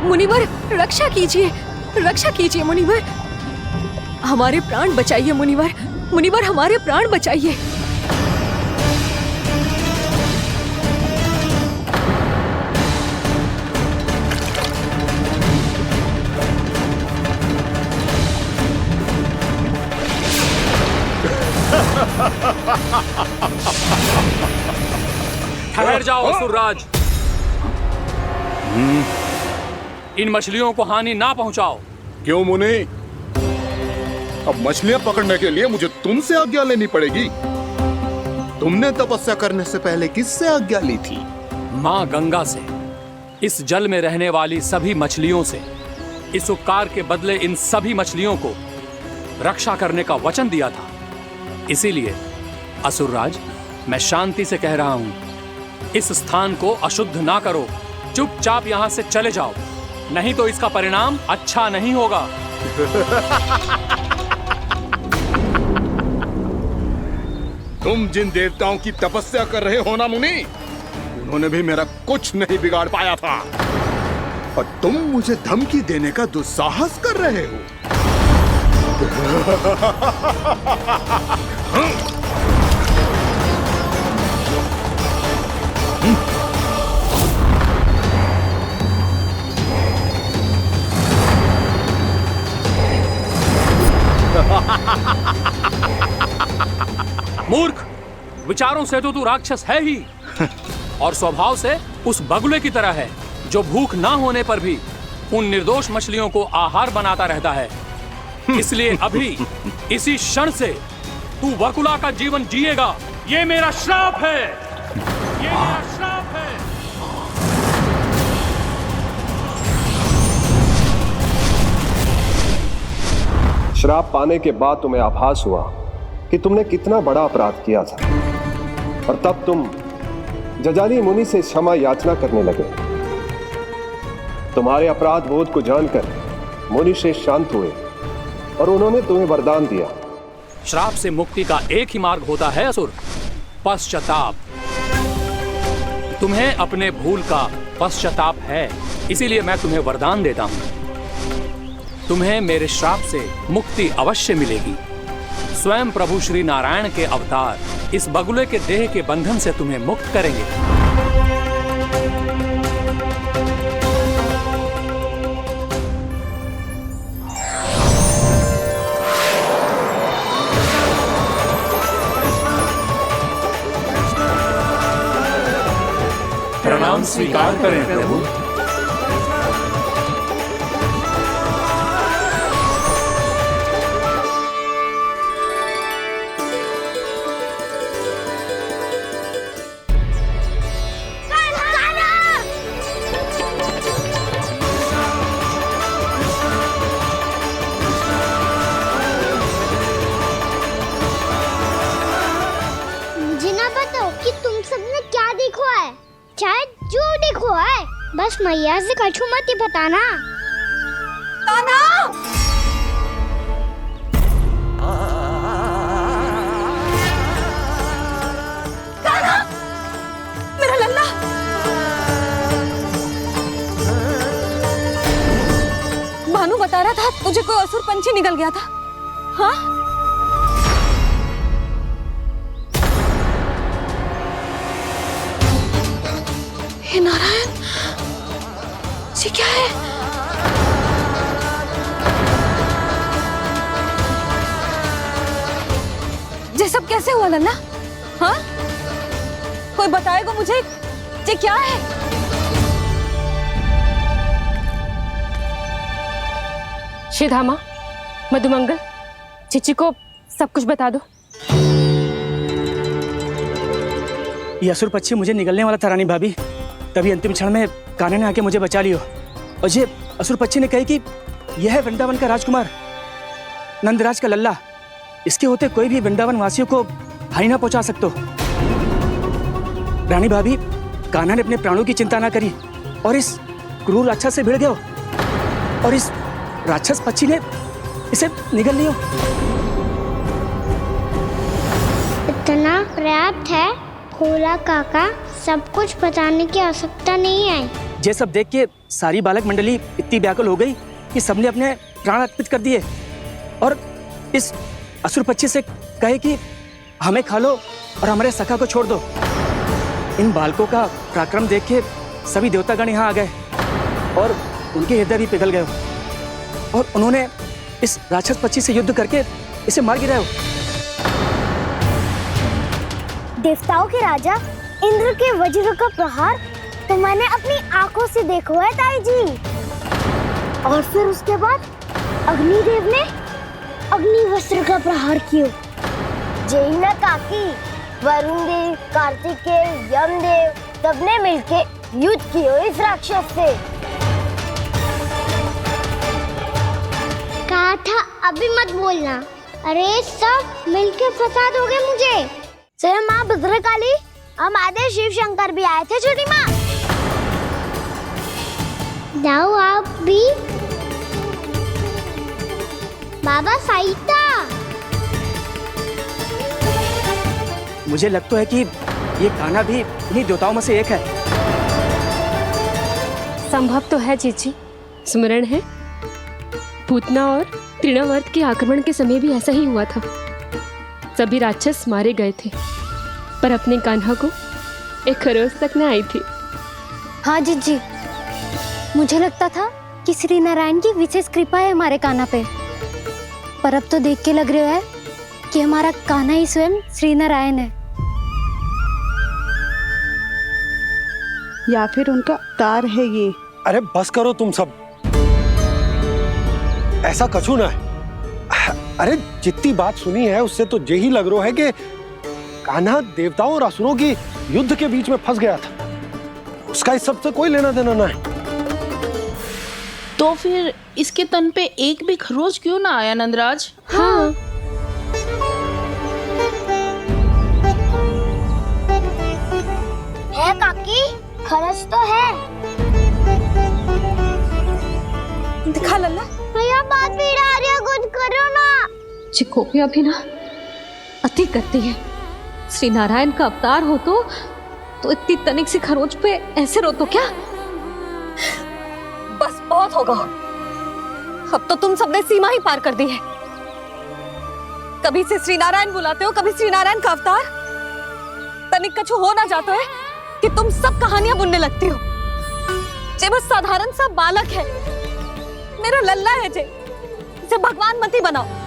मुनिवर, रक्षा कीजिए, रक्षा कीजिए मुनिवर, हमारे प्राण बचाइए मुनिवर, मुनिवर हमारे प्राण बचाइए। ठहर जाओ असुरराज, इन मछलियों को हानि ना पहुंचाओ। क्यों मुनि? अब मछलियां पकड़ने के लिए मुझे तुमसे आज्ञा लेनी पड़ेगी। तुमने तपस्या करने से पहले किससे आज्ञा ली थी? मां गंगा से, इस जल में रहने वाली सभी मछलियों से। इस उपकार के बदले इन सभी मछलियों को रक्षा करने का वचन दिया था। इसीलिए असुरराज, मैं शांति से कह रहा हूं, इस स्थान को अशुद्ध ना करो, चुपचाप यहां से चले जाओ, नहीं तो इसका परिणाम अच्छा नहीं होगा। तुम जिन देवताओं की तपस्या कर रहे हो ना मुनि, उन्होंने भी मेरा कुछ नहीं बिगाड़ पाया था, और तुम मुझे धमकी देने का दुस्साहस कर रहे हो। मूर्ख, विचारों से तो तू राक्षस है ही, और स्वभाव से उस बगुले की तरह है जो भूख ना होने पर भी उन निर्दोष मछलियों को आहार बनाता रहता है। इसलिए अभी इसी क्षण से तू वकुला का जीवन जिएगा। ये मेरा श्राप है, ये मेरा श्राप है। श्राप पाने के बाद तुम्हें आभास हुआ कि तुमने कितना बड़ा अपराध किया था, और तब तुम जजाली मुनि से क्षमा याचना करने लगे। तुम्हारे अपराध बोध को जानकर मुनि श्रेष्ठ शांत हुए और उन्होंने तुम्हें वरदान दिया। श्राप से मुक्ति का एक ही मार्ग होता है असुर, पश्चाताप। तुम्हें अपने भूल का पश्चाताप है, इसीलिए मैं तुम्हें वरदान देता हूं। तुम्हें मेरे श्राप से मुक्ति अवश्य मिलेगी। स्वयं प्रभु श्री नारायण के अवतार इस बगुले के देह के बंधन से तुम्हें मुक्त करेंगे। प्रणाम स्वीकार करें प्रभु। बस मैया से कछु मत ही बताना। कान्हा! कान्हा! मेरा लल्ला! भानु बता रहा था तुझे कोई असुर पंछी निकल गया था। हाँ? हे नारायण, ये क्या है? ये सब कैसे हुआ लल्ला? हाँ? कोई बताएगा मुझे ये क्या है? श्रीधामा, मधुमंगल, चिची को सब कुछ बता दो। ये असुर पक्षी मुझे निगलने वाला था रानी भाभी, तभी अंतिम क्षण में कान्हा ने आके मुझे बचा लियो। और ये असुर पक्षी ने कही कि यह है वृंदावन का राजकुमार, नंदराज का लल्ला। इसके होते कोई भी वृंदावन वासियों को हानि ना पहुंचा सकते। रानी भाभी, कान्हा ने अपने प्राणों की चिंता ना करी और इस क्रूर राक्षस से भिड़ गयो, और इस राक्षस पक्षी ने इसे निगल लियो। इतना पर्याप्त है। खोला काका, सब कुछ बताने की आवश्यकता नहीं है। ये सब देख के सारी बालक मंडली इतनी व्याकुल हो गई कि सबने अपने प्राण अर्पित कर दिए और इस असुर पक्षी से कहे कि हमें खा लो और हमारे सखा को छोड़ दो। इन बालकों का पराक्रम देख के सभी देवतागण यहाँ आ गए और उनके हृदय भी पिघल गए और उन्होंने इस राक्षस पक्षी से युद्ध करके इसे मार गिराया। देवताओं के राजा इंद्र के वज्र का प्रहार तो मैंने अपनी आंखों से देखा है ताई जी। और फिर उसके बाद अग्निदेव ने अग्निवस्त्र का प्रहार किया। जय ना काकी, वरुण देव, कार्तिकेय, यमदेव सबने मिलके युद्ध किया इस राक्षस से। कहा था अभी मत बोलना। अरे सब मिलके फंसा दोगे मुझे। जय माँ भद्रकाली, हमारे शिव शंकर भी आए थे छोटी माँ। जाओ आप भी। बाबा साईता। मुझे लगता है कि ये कान्हा भी इन्हीं देवताओं में से एक है। संभव तो है जीजी, स्मरण है पूतना और तृणावर्त के आक्रमण के समय भी ऐसा ही हुआ था। सभी राक्षस मारे गए थे पर अपने कान्हा को एक खरोच तक न आई थी। हाँ जीजी, मुझे लगता था कि श्री नारायण की विशेष कृपा है हमारे कान्हा पे, पर अब तो देख के लग रहा है कि हमारा कान्हा ही स्वयं श्री नारायण है। या फिर उनका अवतार है ये। अरे बस करो तुम सब, ऐसा कछु ना है। अरे जितनी बात सुनी है उससे तो यही लग रहा है कि कान्हा देवताओं और असुरों की युद्ध के बीच में फंस गया था। उसका इस सब से कोई लेना देना ना है। तो फिर इसके तन पे एक भी खरोच क्यों ना आया नंदराज? हाँ, है काकी, खरच तो है। दिखा लल्ला। भैया बात भी आ रही है, कुछ करो ना। चिकोपिया भी ना अति करती है। श्री नारायण का अवतार हो तो इतनी तनिक सी खरोच पे ऐसे रो तो क्या? बस बहुत होगा। अब तो तुम सबने सीमा ही पार कर दी है। कभी से श्री नारायण बुलाते हो, कभी श्री नारायण का अवतार। तनिक कछु हो ना जाता है कि तुम सब कहानियां बुनने लगती हो। जे बस साधारण सा बालक है, मेरा लल्ला है जे, इसे भगवान मत ही बनाओ।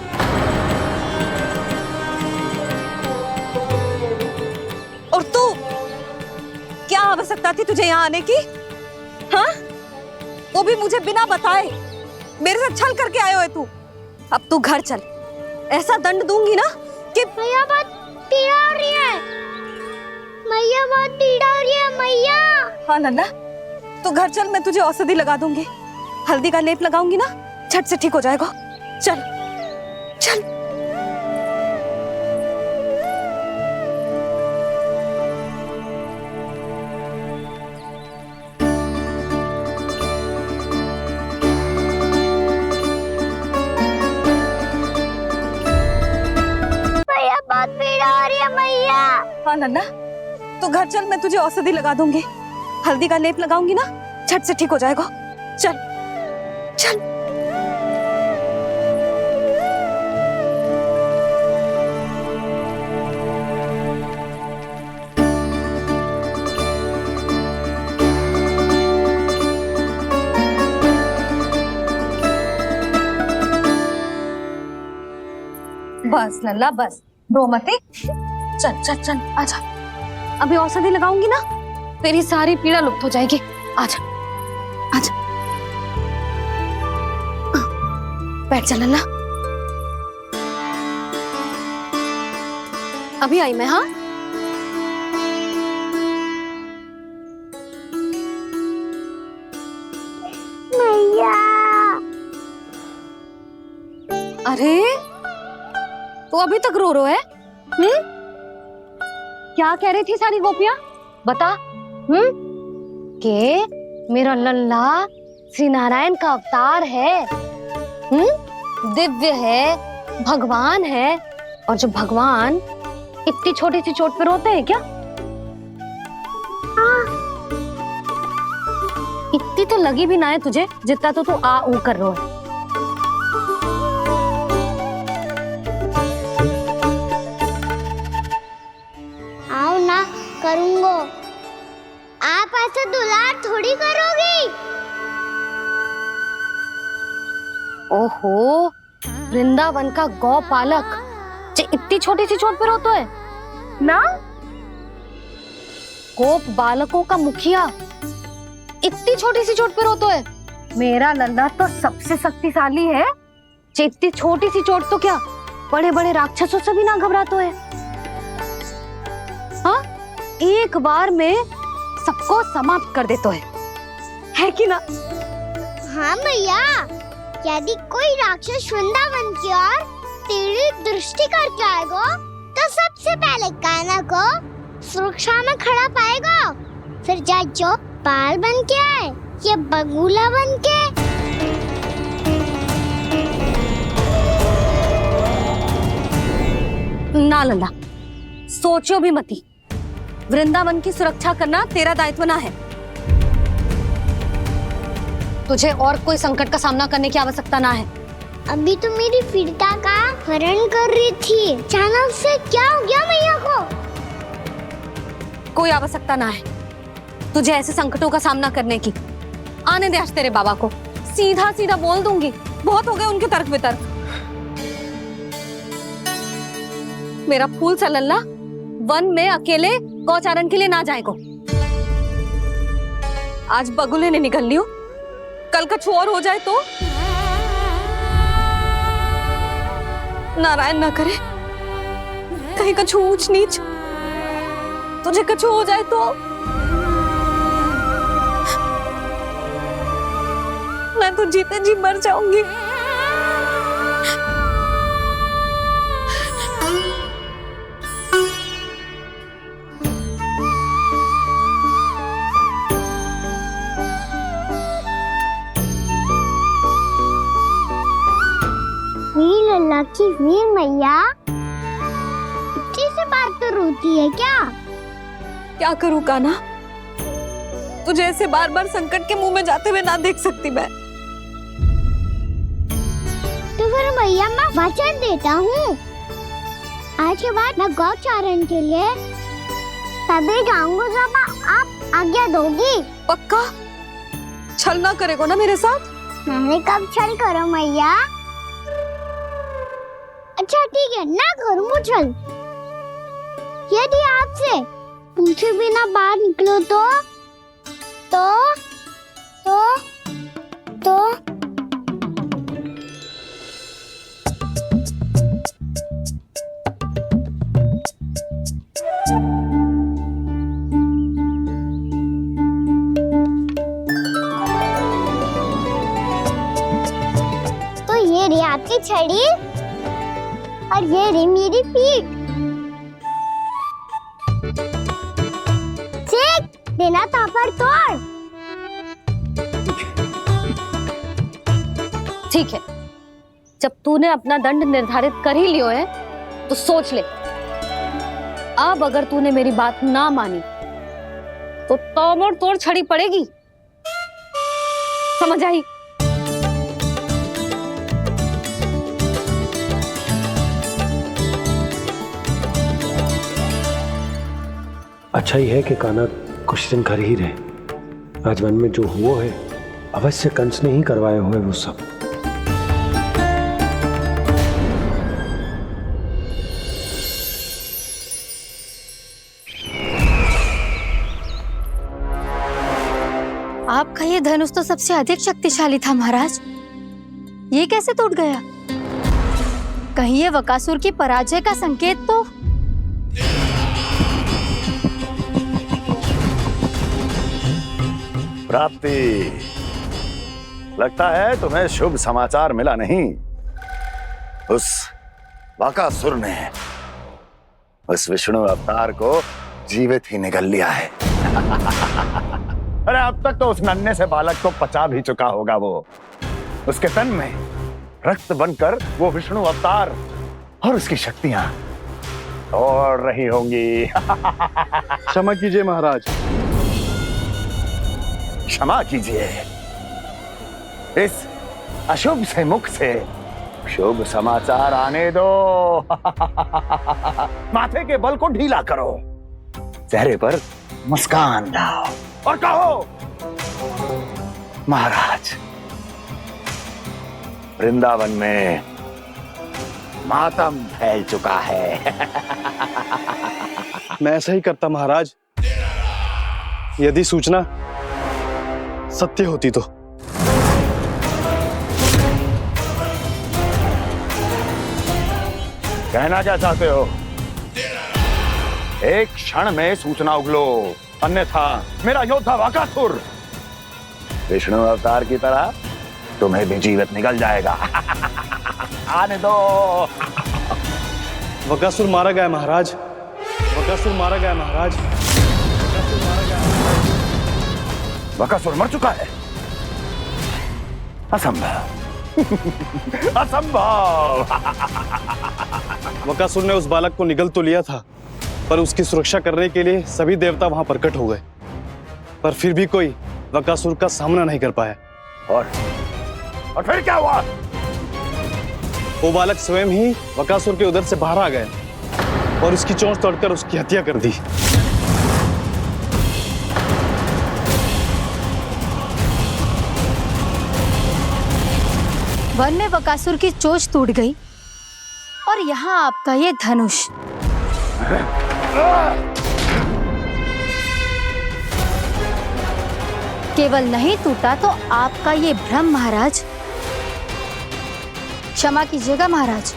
और तू, क्या आवश्यकता थी तुझे यहाँ आने की? हाँ, वो भी मुझे बिना बताए। मेरे से छल करके आयो है तू। अब तू घर चल, ऐसा दंड दूंगी ना कि मैया बहुत पीड़ा हो रही है। मैया बहुत पीड़ा हो रही है मैया। हाँ नन्ना, तू घर चल, मैं तुझे औषधि लगा दूंगी। हल्दी का लेप लगाऊंगी ना, झट से ठीक हो जाएगा। चल चल। मैया बहुत पीड़ा हो रही है मैया। हाँ नन्ना, तू घर चल, मैं तुझे औषधि लगा दूंगी। हल्दी का लेप लगाऊंगी ना, झट से ठीक हो जाएगा। चल चल। बस लल्ला बस, रो मत। चल चल चल, आजा। अभी औषधि लगाऊंगी ना, तेरी सारी पीड़ा लुप्त हो जाएगी। आजा आजा, बैठ जा लल्ला। अभी आई मैं। हाँ, मैया। अरे तू अभी तक रो रो है? क्या कह रही थी सारी गोपियां? बता। के मेरा लल्ला श्री नारायण का अवतार है। दिव्य है, भगवान है। और जब भगवान इतनी छोटी सी चोट पे रोते हैं क्या? इतनी तो लगी भी ना है तुझे जितना तो तू आ ऊ कर रहा है। आओ ना, करूंगो। आप ऐसा दुलार थोड़ी करोगी। ओहो, वृंदावन का गौपालक इतनी छोटी सी चोट पे रोता है ना? गोप बालकों का मुखिया इतनी छोटी सी चोट पे रोता है? मेरा लल्ला तो सबसे शक्तिशाली है। इतनी छोटी सी चोट तो क्या बड़े बड़े राक्षसों से भी ना घबराता है। हाँ, एक बार में सबको समाप्त कर देता है कि ना? हाँ भैया, यदि कोई राक्षस वृंदावन की ओर तेरी दृष्टि करके आएगा तो सबसे पहले कान्हा को सुरक्षा में खड़ा पाएगा, फिर चाहे जो पाल बन के आए या बगुला बन के। ना लल्ला, सोचो भी मती। वृंदावन की सुरक्षा करना तेरा दायित्व ना है। तुझे और कोई संकट का सामना करने की आवश्यकता ना है। अभी तो मेरी पीड़िता का हरण कर रही थी, अचानक से क्या हो गया मैया को? कोई आवश्यकता ना है तुझे ऐसे संकटों का सामना करने की। आने दे आज तेरे बाबा को, सीधा सीधा बोल दूंगी। बहुत हो गए उनके तर्क वितर्क। मेरा फूल सा लल्ला वन में अकेले गौचारण के लिए ना जाएगो। आज बगुले ने निकल लियो, कल कछु और हो जाए तो? नारायण ना करे, कहीं कछु ऊंच नीच तुझे कछु हो जाए तो? मैं तो जीते जी मर जाऊंगी। वीर लल्ला की वीर मैया इतनी सी बात तो रोती है क्या? क्या करूं कान्हा, तुझे ऐसे बार बार संकट के मुंह में जाते हुए ना देख सकती मैं। तो फिर मैया मैं वचन देता हूँ, आज के बाद मैं गौचारण के लिए तभी जाऊंगा जब आप आज्ञा दोगी। पक्का? छल ना करेगा ना मेरे साथ? मैंने कब छल करो मैया? अच्छा ठीक है, ना करूँगा छल। यदि आपसे पूछे बिना बाहर निकलो तो ये रही आपकी छड़ी और ये रही मेरी पीठ। चेक देना तापर तोड़। ठीक है, जब तूने अपना दंड निर्धारित कर ही लियो है तो सोच ले, अब अगर तूने मेरी बात ना मानी तो तोड़ तोड़ छड़ी पड़ेगी। समझ आई? अच्छा ही है कि कान्हा कुछ दिन घर ही रहे। आज वन में जो हुआ है अवश्य कंस ने ही करवाए हुए वो सब। आपका ये धनुष तो सबसे अधिक शक्तिशाली था महाराज, ये कैसे टूट गया? कहीं ये बकासुर की पराजय का संकेत तो? प्राप्ति, लगता है तुम्हें शुभ समाचार मिला नहीं। उस बकासुर ने उस विष्णु अवतार को जीवित ही निगल लिया है। अरे अब तक तो उस नन्हे से बालक को पचा भी चुका होगा वो। उसके तन में रक्त बनकर वो विष्णु अवतार और उसकी शक्तियां तोड़ रही होंगी। क्षमा कीजिए महाराज। क्षमा कीजिए। इस अशुभ से मुख से शुभ समाचार आने दो। माथे के बल को ढीला करो, चेहरे पर मुस्कान लाओ और कहो, महाराज, वृंदावन में मातम फैल चुका है। मैं ऐसा ही करता महाराज, यदि सूचना सत्य होती तो। कहना क्या चाहते हो? एक क्षण में सूचना उगलो, अन्यथा मेरा योद्धा बकासुर विष्णु अवतार की तरह तुम्हें भी जीवित निकल जाएगा। आने दो। बकासुर मारा गया महाराज, बकासुर मारा गया महाराज, बकासुर मारा गया। बकासुर मर चुका है? असंभव। असंभव। बकासुर ने उस बालक को निगल तो लिया था, पर उसकी सुरक्षा करने के लिए सभी देवता वहां प्रकट हो गए, पर फिर भी कोई बकासुर का सामना नहीं कर पाया। और फिर क्या हुआ? वो बालक स्वयं ही बकासुर के उदर से बाहर आ गए और उसकी चोंच तोड़कर उसकी हत्या कर दी। वन में बकासुर की चोंच टूट गई और यहाँ आपका ये धनुष। केवल नहीं टूटा तो आपका ये भ्रम महाराज। क्षमा कीजिएगा महाराज,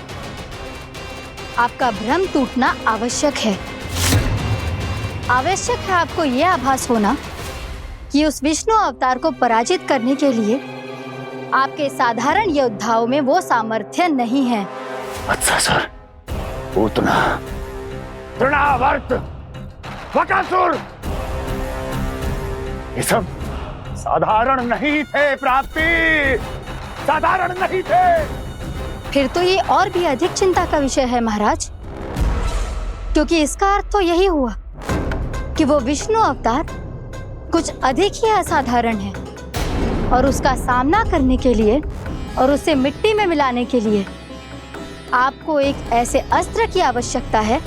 आपका भ्रम टूटना आवश्यक है। आवश्यक है आपको यह आभास होना कि उस विष्णु अवतार को पराजित करने के लिए आपके साधारण योद्धाओं में वो सामर्थ्य नहीं है। अच्छा सर, पूतना, तृणावर्त, बकासुर, ये सब साधारण नहीं थे प्राप्ति, साधारण नहीं थे। फिर तो ये और भी अधिक चिंता का विषय है महाराज, क्योंकि इसका अर्थ तो यही हुआ कि वो विष्णु अवतार कुछ अधिक ही असाधारण है और उसका सामना करने के लिए और उसे मिट्टी में मिलाने के लिए आपको एक ऐसे अस्त्र की आवश्यकता है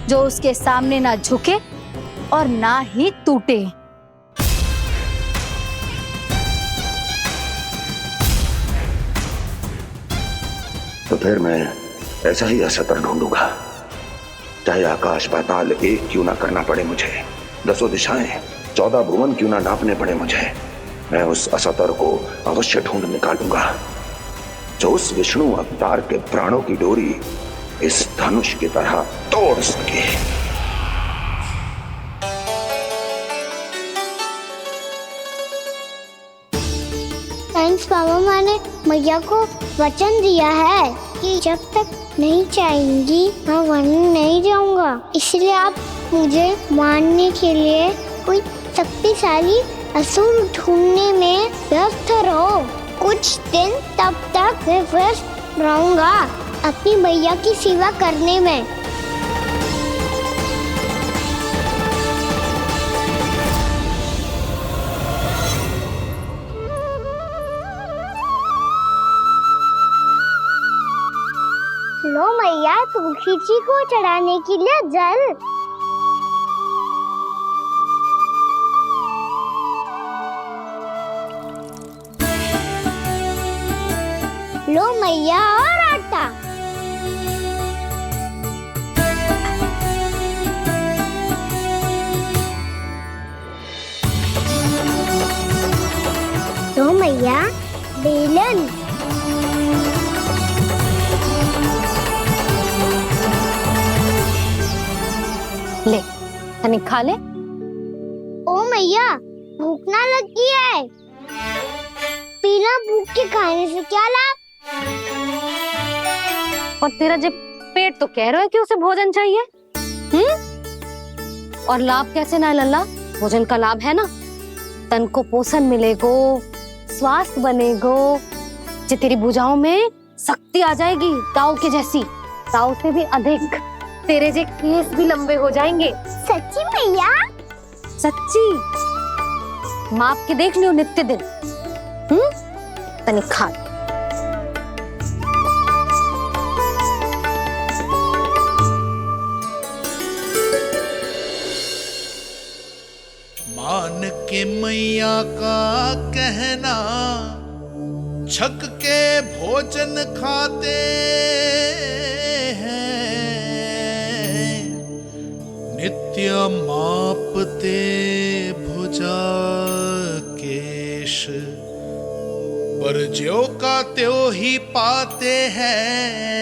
जो उसके सामने ना झुके और ना ही टूटे। तो फिर मैं ऐसा ही असत्र ढूंढूंगा, चाहे आकाश पाताल एक क्यों ना करना पड़े मुझे, 10 दिशाएं 14 भुवन क्यों ना नापने पड़े मुझे, मैं उस असतर को अवश्य ढूंढ निकालूंगा जो उस विष्णु अवतार के प्राणों की डोरी इस धनुष की तरह तोड़ सके। थैंक्स पापा, मैंने मैया को वचन दिया है कि जब तक नहीं चाहेंगी मैं वन नहीं जाऊंगा, इसलिए आप मुझे मारने के लिए कोई शक्तिशाली असुर ढूंढने में व्यस्त रहो। कुछ दिन तब तक मैं व्यस्त रहूंगा अपनी मैया की सेवा करने में। लो मैया, तुलसी जी को चढ़ाने के लिए जल। लो मैया, और आटा। लो मैया, बेलन। ले तनिक खा ले। ओ मैया, भूख ना लगी है। बिना भूख के खाने से क्या लाभ? और तेरा जब पेट तो कह रहा है कि उसे भोजन चाहिए, और लाभ कैसे ना लल्ला? भोजन का लाभ है ना, तन को पोषण मिलेगो, स्वास्थ्य बनेगो, जो तेरी भुजाओं में शक्ति आ जाएगी, ताऊ के जैसी, ताऊ से भी अधिक। तेरे जे केस भी लंबे हो जाएंगे। सच्ची मैया? सच्ची। माप के देख लियो नित्य दिन। तनिक खा। मान के मैया का कहना छक के भोजन खाते हैं, नित्य मापते भुजा केश, पर ज्यो का त्यों ही पाते हैं।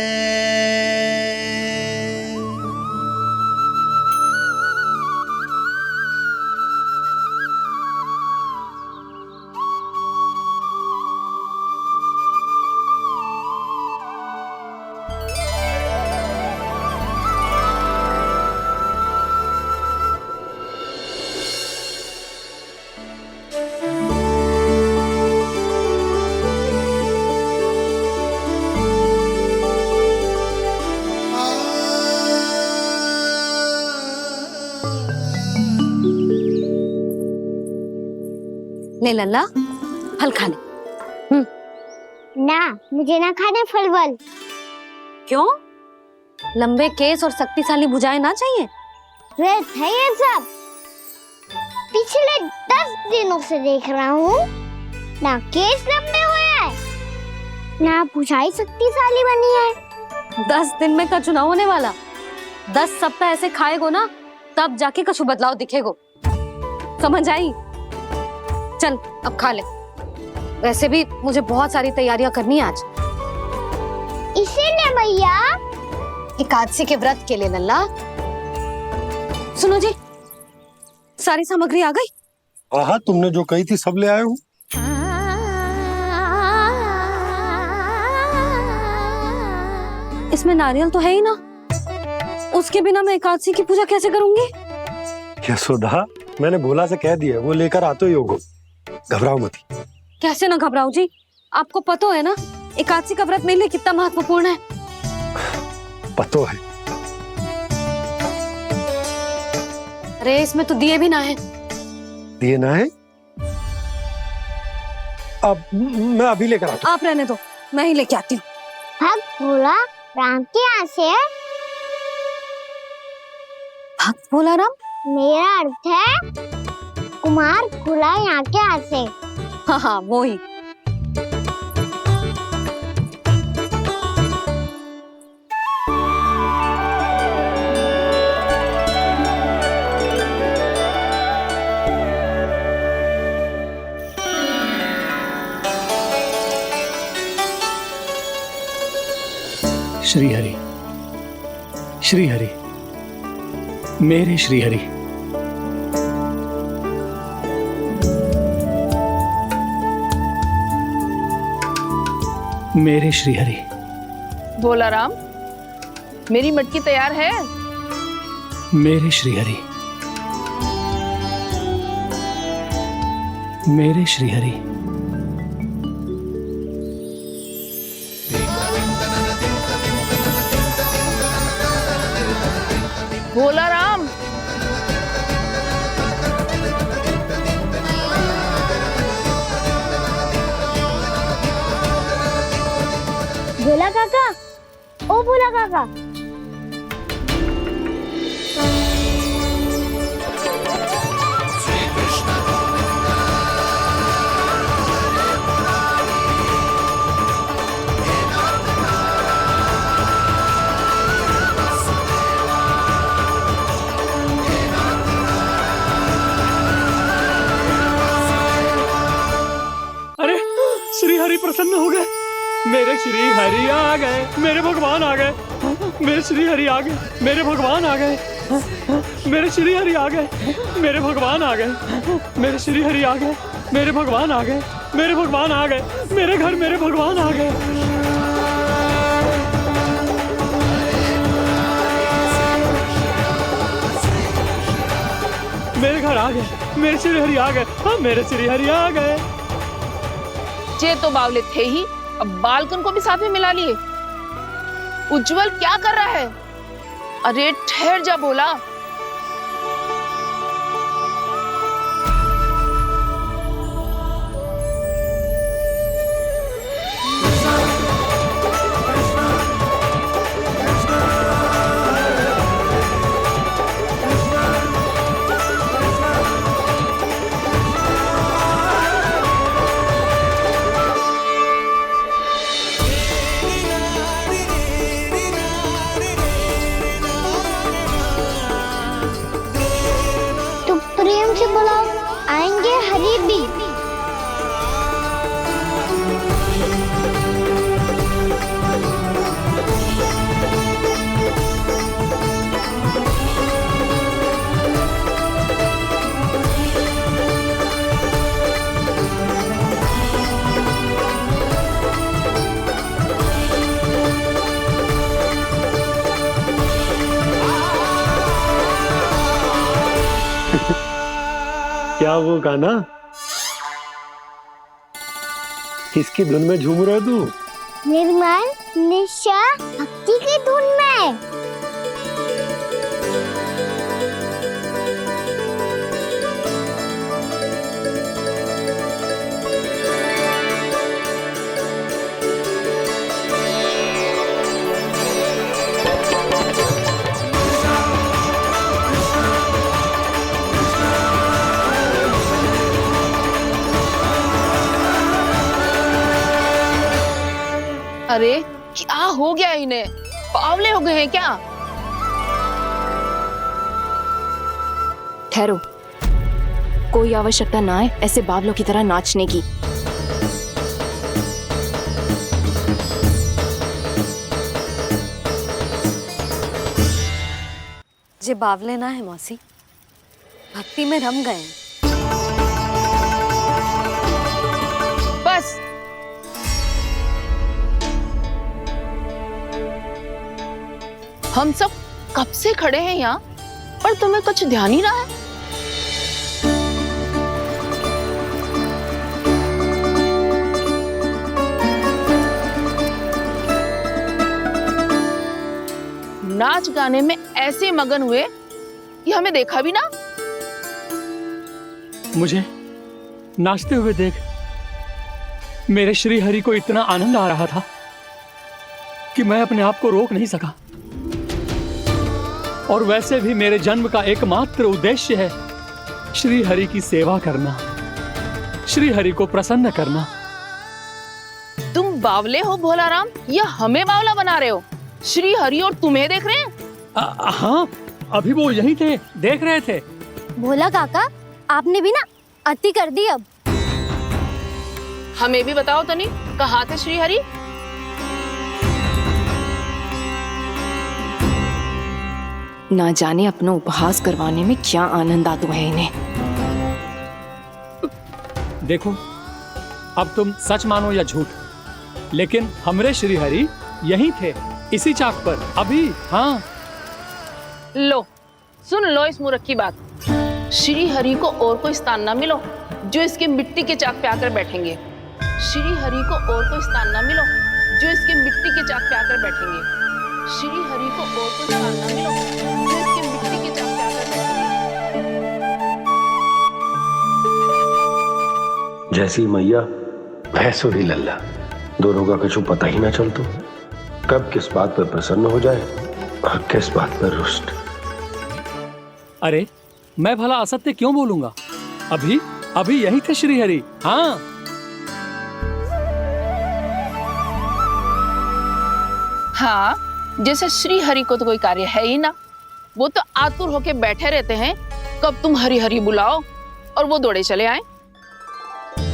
ले लल्ला, फल खा ले। ना, मुझे ना खाने फल वल। क्यों? लंबे केस और शक्तिशाली भुजाएं ना चाहिए? व्यर्थ है ये सब। पिछले 10 दिनों से देख रहा हूँ, ना केस लंबे हुए हैं, ना भुजाएं शक्तिशाली बनी है। 10 दिन में कछु ना होने वाला। 10 सप्ताह ऐसे खाएगो ना, तब जाके कछु बदलाव दिखेगो। समझ आई? चल अब खा ले। वैसे भी मुझे बहुत सारी तैयारियां करनी है आज। इसीलिए भैया एकादशी के व्रत के लिए लल्ला। सुनो जी, सारी सामग्री आ गई? हाँ, तुमने जो कही थी सब ले आए हूँ। इसमें नारियल तो है ही ना, उसके बिना मैं एकादशी की पूजा कैसे करूंगी? यशोदा, मैंने भोला से कह दिया, वो लेकर आते ही होगा। घबराओ मत। कैसे ना घबराओ जी, आपको पता है ना एकादशी का व्रत मेरे लिए कितना महत्वपूर्ण है। पता है। अरे इसमें तो दिए भी ना है। दिए ना है? अब मैं अभी लेकर आता हूँ। आप रहने दो, मैं ही लेके आती हूँ। भक्त भोला राम के यहाँ से है? भक्त भोला राम? मेरा अर्थ है कुमार भोला यहाँ के यहाँ से। हाँ हाँ, वो ही। श्री हरि, श्री हरि, मेरे श्री हरि। मेरे श्री हरि। भोला राम, मेरी मटकी तैयार है? मेरे श्री हरि। मेरे श्री हरि। भोला राम, भोला काका, ओ भोला काका। अरे श्री हरि प्रसन्न हो गए। मेरे श्री हरि आ गए, मेरे भगवान आ गए। मेरे श्री हरि आ गए, मेरे भगवान आ गए। मेरे श्री हरि आ गए, मेरे भगवान आ गए। मेरे श्री हरि आ गए, मेरे भगवान आ गए। मेरे भगवान आ गए, मेरे घर मेरे भगवान आ गए। मेरे घर आ गए, मेरे श्री हरि आ गए। हाँ, मेरे श्री हरि आ गए। ये तो बावले थे ही, अब बालकन को भी साथ में मिला लिए। उज्जवल क्या कर रहा है? अरे ठहर जा भोला। तुम प्रेम से बुलाओ, आएंगे हरी भी। क्या वो गाना? किसकी धुन में झूम रहा तू? निर्मल निशा भक्ति की धुन में। अरे क्या हो गया इन्हें? पावले हो गए हैं क्या? ठहरो, कोई आवश्यकता ना है ऐसे बावलों की तरह नाचने की। जे बावले ना है मौसी, भक्ति में रम गए हैं। बस हम सब कब से खड़े हैं यहाँ, पर तुम्हें कुछ ध्यान ही ना है। नाच गाने में ऐसे मगन हुए कि हमें देखा भी ना। मुझे नाचते हुए देख मेरे श्री हरि को इतना आनंद आ रहा था कि मैं अपने आप को रोक नहीं सका। और वैसे भी मेरे जन्म का एकमात्र उद्देश्य है श्री हरि की सेवा करना, श्री हरि को प्रसन्न करना। तुम बावले हो भोलाराम, या हमें बावला बना रहे हो? श्री हरि और तुम्हें देख रहे हैं? हाँ, अभी वो यहीं थे, देख रहे थे। भोला काका, आपने भी ना अति कर दी। अब हमें भी बताओ तनी, कहाँ थे श्री हरि? ना जाने अपना उपहास करवाने में क्या आनंद आता है इन्हें। देखो, अब तुम सच मानो या झूठ, लेकिन हमरे श्री हरि यहीं थे, इसी चाक पर अभी। हाँ, लो सुन लो इस मूर्ख की बात। श्री हरि को और कोई स्थान ना मिलो जो इसके मिट्टी के चाक पे आकर बैठेंगे। श्री हरि को और कोई स्थान ना मिलो जो इसके मिट्टी के चाक पे आकर बैठेंगे। श्री हरि को और कोई स्थान ना मिलो जो इसके मिट्टी के चाक पे आकर बैठेंगे। जैसी मैया भैंसो ही लल्ला, दोनों का कुछ पता ही ना चल तो कब किस बात पर प्रसन्न हो जाए और किस बात पर रुष्ट। अरे मैं भला असत्य क्यों बोलूंगा? अभी अभी यही थे श्री हरि। हाँ, हाँ, जैसे श्री हरि को तो कोई कार्य है ही ना। वो तो आतुर होके बैठे रहते हैं कब तुम हरि हरि बुलाओ और वो दौड़े चले आए।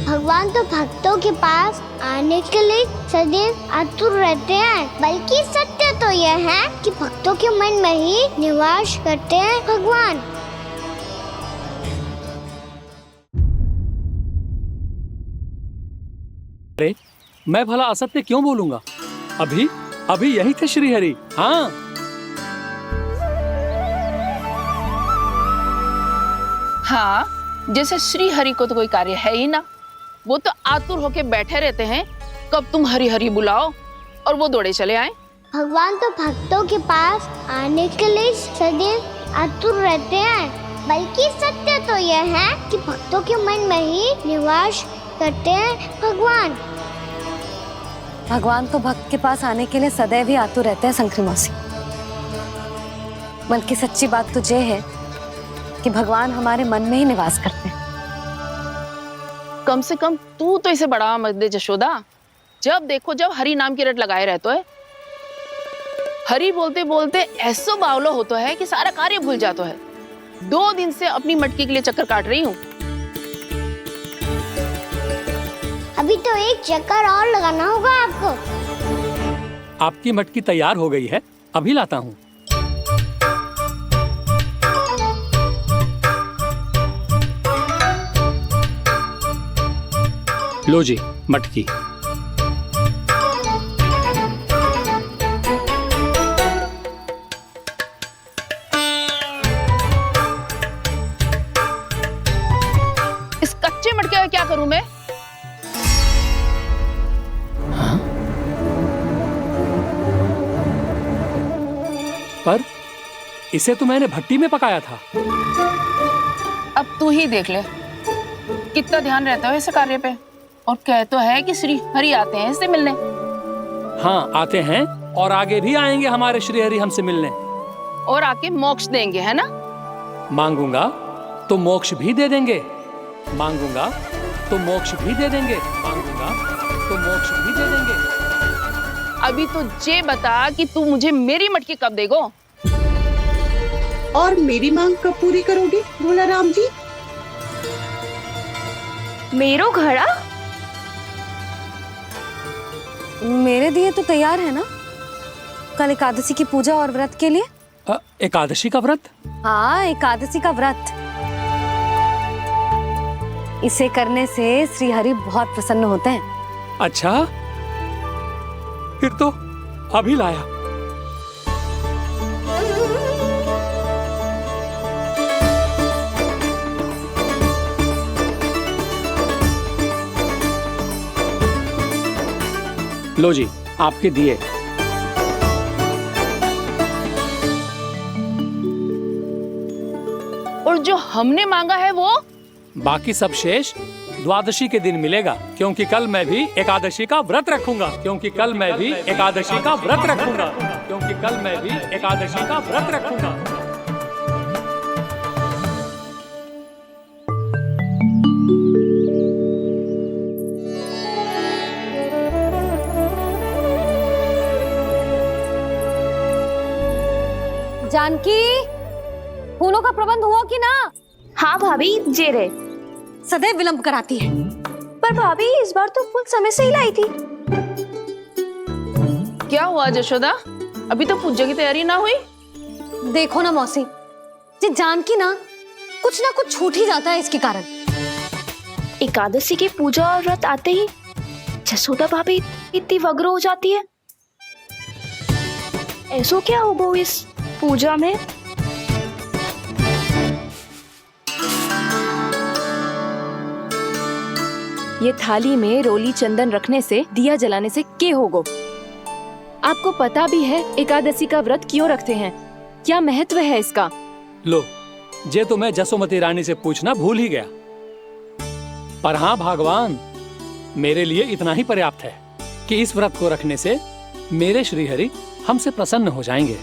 भगवान तो भक्तों के पास आने के लिए सदैव आतुर रहते हैं, बल्कि सत्य तो यह है कि भक्तों के मन में ही निवास करते हैं भगवान। अरे मैं भला असत्य क्यों बोलूंगा? अभी अभी यही थे श्री हरि। हाँ, हाँ, जैसे श्री हरि को तो कोई कार्य है ही ना। वो तो आतुर होके बैठे रहते हैं कब तुम हरि हरि बुलाओ और वो दौड़े चले आए। भगवान तो भक्तों के पास आने के लिए सदैव आतुर रहते हैं। बल्कि सत्य तो यह है कि भक्तों के मन में ही निवास करते हैं भगवान। भगवान तो भक्त के पास आने के लिए सदैव ही आतुर रहते हैं शंकरी मौसी। बल्कि सच्ची बात तो ये है कि भगवान हमारे मन में ही निवास करते हैं। कम से कम तू तो इसे बढ़ावा मत दे जशोदा। जब देखो जब हरि नाम की रट लगाए रहतो है। हरि बोलते बोलते ऐसो बावलो होता है कि सारा कार्य भूल जाता है। 2 दिन से अपनी मटकी के लिए चक्कर काट रही हूँ। अभी तो एक चक्कर और लगाना होगा आपको। आपकी मटकी तैयार हो गई है, अभी लाता हूँ। लो जी मटकी। इस कच्चे मटके का क्या करूं मैं? पर इसे तो मैंने भट्टी में पकाया था। अब तू ही देख ले कितना ध्यान रहता है इस कार्य पे। और कह तो है कि श्री हरि आते हैं इससे मिलने। हाँ आते हैं और आगे भी आएंगे हमारे श्री हरि हमसे मिलने। और आके मोक्ष देंगे, है ना? मांगूंगा तो मोक्ष भी दे देंगे, मांगूंगा तो मोक्ष भी दे देंगे, मांगूंगा तो मोक्ष भी दे देंगे। अभी तो ये बता कि तू मुझे मेरी मटकी कब देगो? और मेरी मांग कब पूरी करोगे भोला राम जी? मेरो घड़ा मेरे दिए तो तैयार है ना? कल एकादशी की पूजा और व्रत के लिए। एकादशी का व्रत? हाँ, एकादशी का व्रत। इसे करने से श्री हरि बहुत प्रसन्न होते हैं। अच्छा, फिर तो अभी लाया। लो जी आपके दिए। और जो हमने मांगा है वो? बाकी सब शेष द्वादशी के दिन मिलेगा, क्योंकि कल मैं भी एकादशी का व्रत रखूंगा, क्योंकि कल मैं भी एकादशी का व्रत रखूंगा, क्योंकि कल मैं भी एकादशी का व्रत रखूंगा। जानकी, फूलों का प्रबंध हुआ कि ना? हाँ भाभी, जे रे। सदैव विलंब कराती है। पर भाभी इस बार तो फूल समय से ही लाई थी। क्या हुआ जशोदा? अभी तो पूजा की तैयारी ना हुई? देखो ना मौसी, ये जानकी ना कुछ छूट ही जाता है इसके कारण। एकादशी की पूजा और व्रत आते ही जसोदा भाभी इतनी वग्र हो जाती है। ऐसो क्या होगा इस पूजा में? ये थाली में रोली चंदन रखने से, दिया जलाने से के होगो? आपको पता भी है एकादशी का व्रत क्यों रखते हैं? क्या महत्व है इसका? लो, जे तो मैं जसोमती रानी से पूछना भूल ही गया। पर हाँ भगवान, मेरे लिए इतना ही पर्याप्त है कि इस व्रत को रखने से मेरे श्रीहरि हमसे प्रसन्न हो जाएंगे।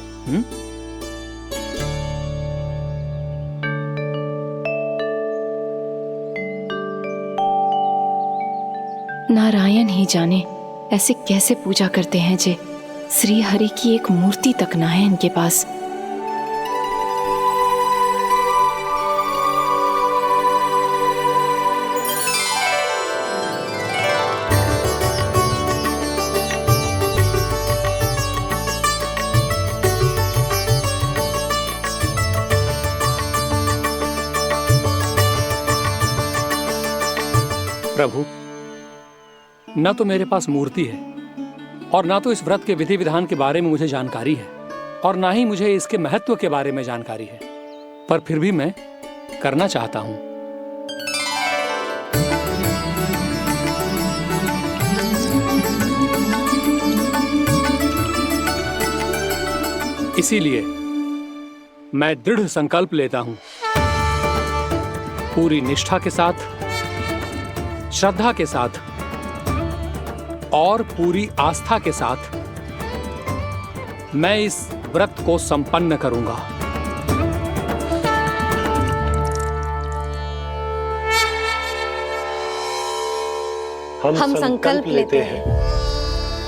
नारायण ही जाने ऐसे कैसे पूजा करते हैं जे श्री हरि की एक मूर्ति तक ना है इनके पास। प्रभु, न तो मेरे पास मूर्ति है और ना तो इस व्रत के विधि विधान के बारे में मुझे जानकारी है, और ना ही मुझे इसके महत्व के बारे में जानकारी है, पर फिर भी मैं करना चाहता हूं। इसीलिए मैं दृढ़ संकल्प लेता हूं, पूरी निष्ठा के साथ, श्रद्धा के साथ और पूरी आस्था के साथ मैं इस व्रत को संपन्न करूंगा। हम संकल्प लेते हैं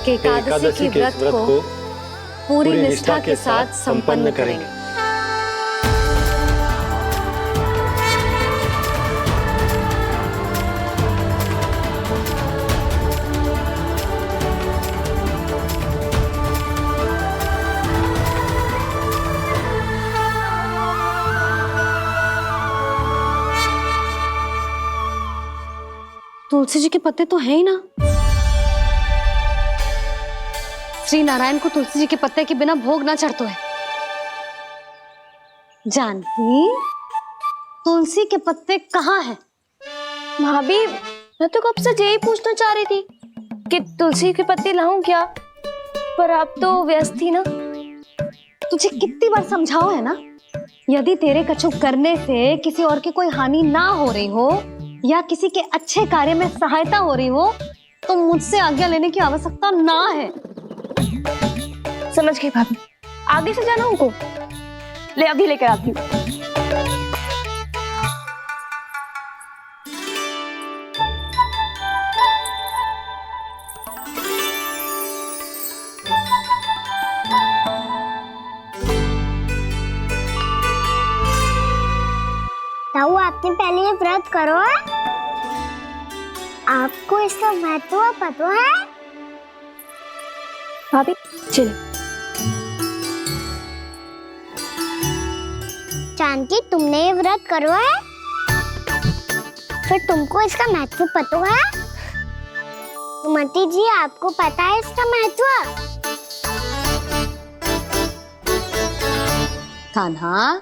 कि एकादशी के व्रत को पूरी निष्ठा के साथ संपन्न करेंगे। तुलसी जी के पत्ते तो हैं ही ना। श्री नारायण को तुलसी जी के पत्ते के बिना भोग ना चढ़तो है। जानकी, तुलसी के पत्ते कहाँ हैं? भाभी, मैं तो कब से यही पूछना चाह रही थी कि तुलसी के पत्ते लाऊं क्या, पर आप तो व्यस्त थी ना। तुझे कितनी बार समझाओ है ना, यदि तेरे कछु करने से किसी और की कोई हानि ना हो रही हो या किसी के अच्छे कार्य में सहायता हो रही हो तो मुझसे आज्ञा लेने की आवश्यकता ना है। समझ गई भाभी, आगे से जाना उनको। ले अभी लेकर आती हूँ। ताऊ, आपने पहले ये व्रत करो है? आपको इसका महत्व पता है? भाभी चल। जानकी, तुमने ये व्रत करो है? फिर तुमको इसका महत्व पता है? सुमति जी, आपको पता है इसका महत्व? कान्हा,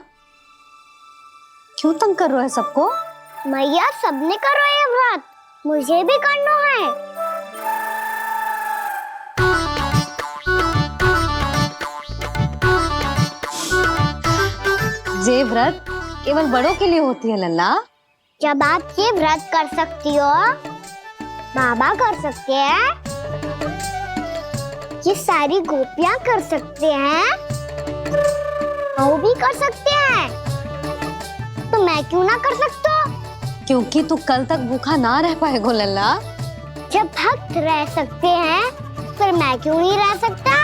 क्यों तंग कर रहा है सबको? मैया, सबने करो ये व्रत, मुझे भी करना है। ये व्रत केवल बड़ों के लिए होती है लल्ला। जब आप ये व्रत कर सकती हो, बाबा कर सकते हैं, ये सारी गोपियां कर सकते हैं, वो भी कर सकते हैं, तो मैं क्यों ना कर सकता? क्योंकि तू कल तक भूखा ना रह पाएगा लल्ला। जब भक्त रह सकते हैं, फिर मैं क्यों नहीं रह सकता?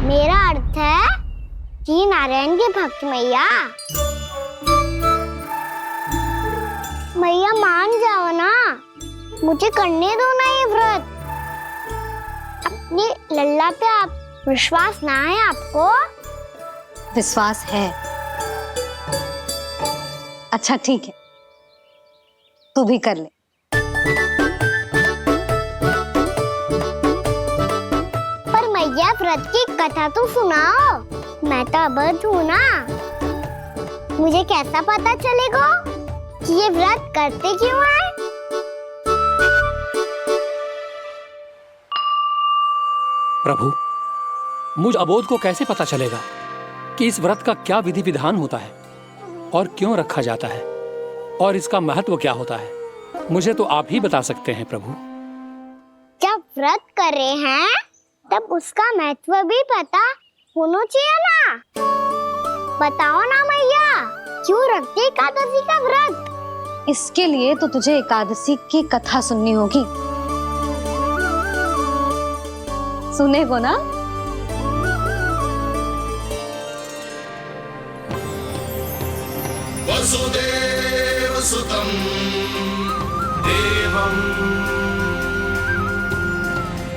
मेरा अर्थ है कि नारायण के भक्त मैया। मैया, मान जाओ ना, मुझे करने दो ना ये व्रत। अपनी लल्ला पे आप विश्वास ना है आपको? विश्वास है। अच्छा ठीक है, तू भी कर ले। पर मैया, व्रत की कथा तो सुनाओ। मैं तो अबध हूँ ना, मुझे कैसा पता चलेगा कि ये व्रत करते क्यों है? प्रभु, मुझ अबोध को कैसे पता चलेगा कि इस व्रत का क्या विधि विधान होता है और क्यों रखा जाता है और इसका महत्व क्या होता है? मुझे तो आप ही बता सकते हैं प्रभु। जब व्रत कर रहे हैं तब उसका महत्व भी पता होना चाहिए ना। बताओ ना मैया, क्यों रखते एकादशी का व्रत? इसके लिए तो तुझे एकादशी की कथा सुननी होगी। सुनेगो ना? वसुदेव सुतं देवं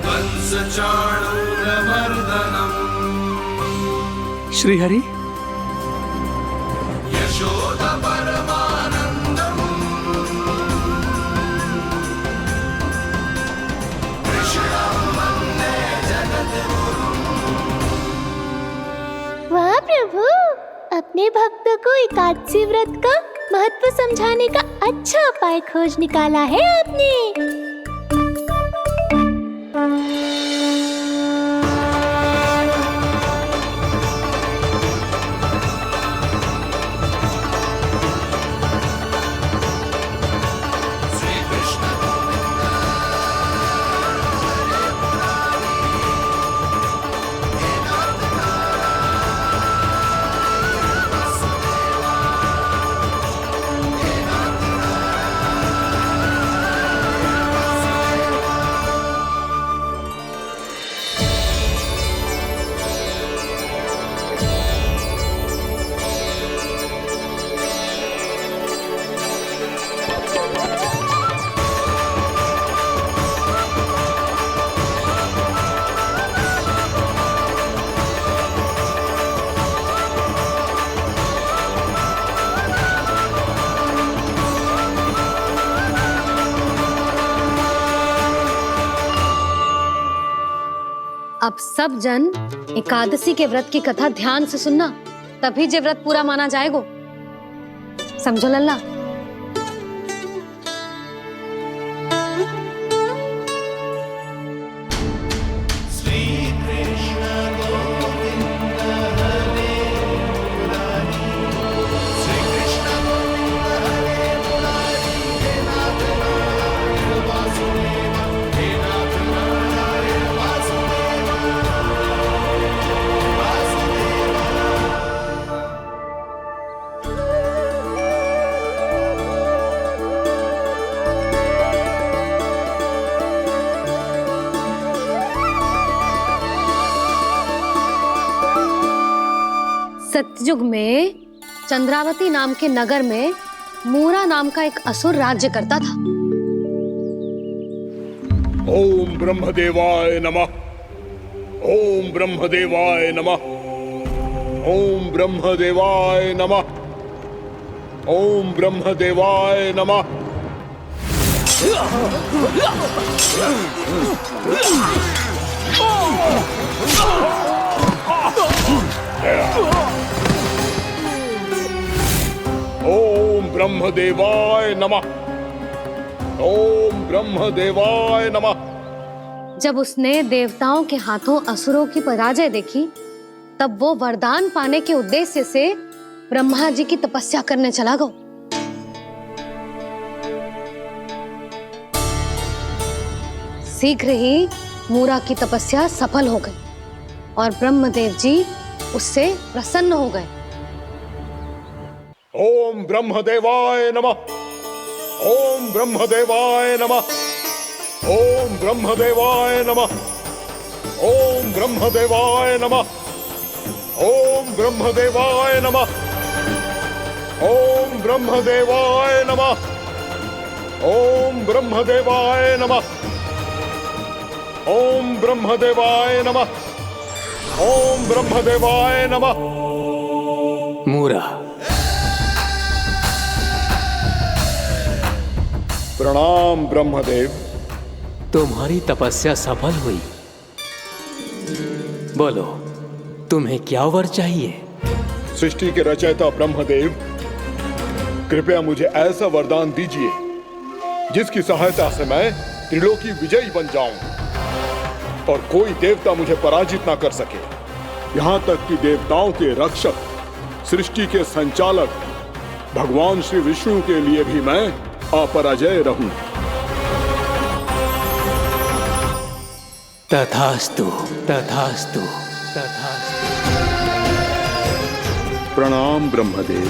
कंस चाणूरमर्दनम् श्रीहरि, यशोदा परमानंदम् कृष्णं वन्दे जगद्गुरुम्। वाह प्रभु, अपने भक्तों को एकादशी व्रत का महत्व समझाने का अच्छा उपाय खोज निकाला है आपने। अब सब जन एकादशी के व्रत की कथा ध्यान से सुनना, तभी जे व्रत पूरा माना जाएगा। समझो लल्ला? सतयुग में चंद्रावती नाम के नगर में मूरा नाम का एक असुर राज्य करता था। ओम ब्रह्मदेवाय नमः। ओम ब्रह्मदेवाय नमः। ओम ब्रह्मदेवाय नमः। ओम ब्रह्मदेवाय नमः। ओम ब्रह्मदेवाय नमः। ओम ब्रह्मदेवाय नमः। जब उसने देवताओं के हाथों असुरों की पराजय देखी, तब वो वरदान पाने के उद्देश्य से ब्रह्मा जी की तपस्या करने चला गया। शीघ्र ही मूरा की तपस्या सफल हो गई और ब्रह्मदेव जी उससे प्रसन्न हो गए। ओम ब्रह्मदेवाय नमः। ओम ब्रह्मदेवाय नमः। ओम ब्रह्मदेवाय नमः। ओम ब्रह्मदेवाय नमः। ओम ब्रह्मदेवाय नमः। ओम ब्रह्मदेवाय नमः। ओम ब्रह्मदेवाय नमः। ओम ब्रह्मदेवाय नमः। ओम ब्रह्मदेवाय नमः। मूरा, प्रणाम ब्रह्मदेव। तुम्हारी तपस्या सफल हुई। बोलो, तुम्हें क्या वर चाहिए? सृष्टि के रचयिता ब्रह्मदेव, कृपया मुझे ऐसा वरदान दीजिए जिसकी सहायता से मैं त्रिलोकी विजयी बन जाऊं और कोई देवता मुझे पराजित ना कर सके। यहाँ तक कि देवताओं के रक्षक, सृष्टि के संचालक भगवान श्री विष्णु के लिए भी मैं अपराजय रहूं। तथास्तु, तथास्तु, तथास्तु। प्रणाम ब्रह्मदेव।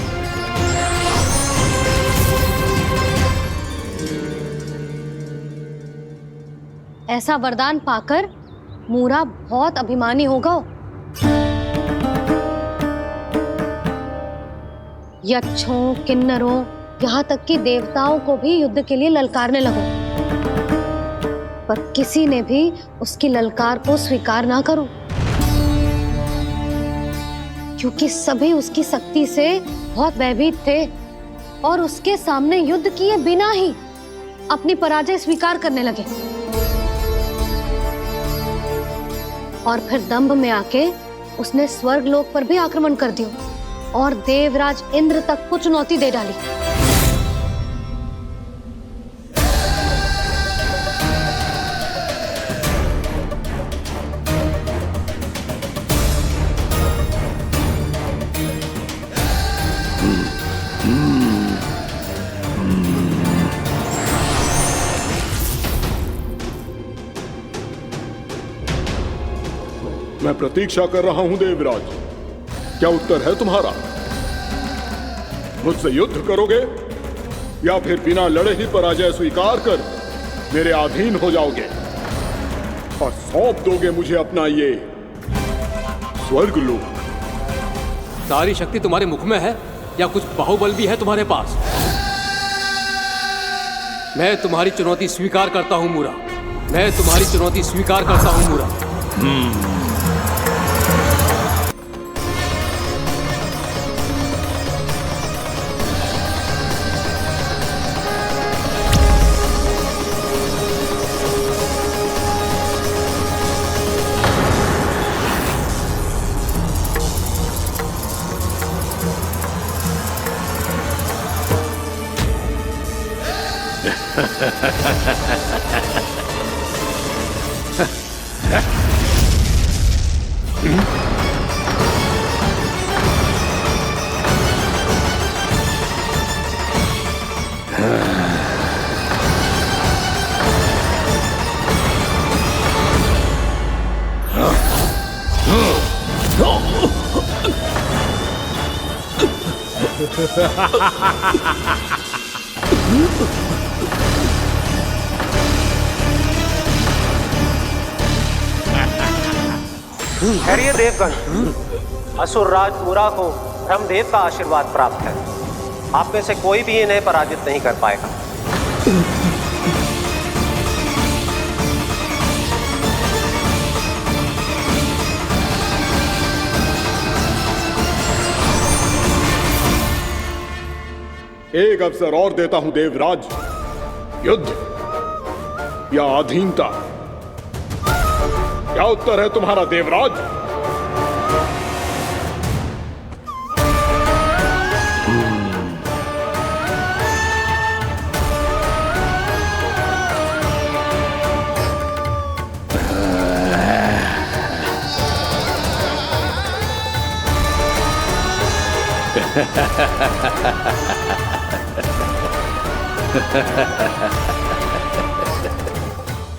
ऐसा वरदान पाकर मूरा बहुत अभिमानी होगा। यक्षों, किन्नरों, यहाँ तक कि देवताओं को भी युद्ध के लिए ललकारने लगा, पर किसी ने भी उसकी ललकार को स्वीकार ना करो, क्योंकि सभी उसकी शक्ति से बहुत भयभीत थे और उसके सामने युद्ध किए बिना ही अपनी पराजय स्वीकार करने लगे। और फिर दंभ में आके उसने स्वर्ग लोक पर भी आक्रमण कर दिया और देवराज इंद्र तक को चुनौती दे डाली। मैं प्रतीक्षा कर रहा हूं देवराज, क्या उत्तर है तुम्हारा? मुझसे युद्ध करोगे या फिर बिना लड़े ही पराजय स्वीकार कर मेरे अधीन हो जाओगे और सौंप दोगे मुझे अपना ये स्वर्ग लोक? सारी शक्ति तुम्हारे मुख में है या कुछ बाहुबल भी है तुम्हारे पास? मैं तुम्हारी चुनौती स्वीकार करता हूं मूरा, मैं तुम्हारी चुनौती स्वीकार करता हूं मूरा। खैरिए देवगण, असुरराज मुरा को ब्रह्मदेव का आशीर्वाद प्राप्त है। आप में से कोई भी इन्हें पराजित नहीं कर पाएगा। एक अवसर और देता हूं देवराज, युद्ध या अधीनता, क्या उत्तर है तुम्हारा देवराज?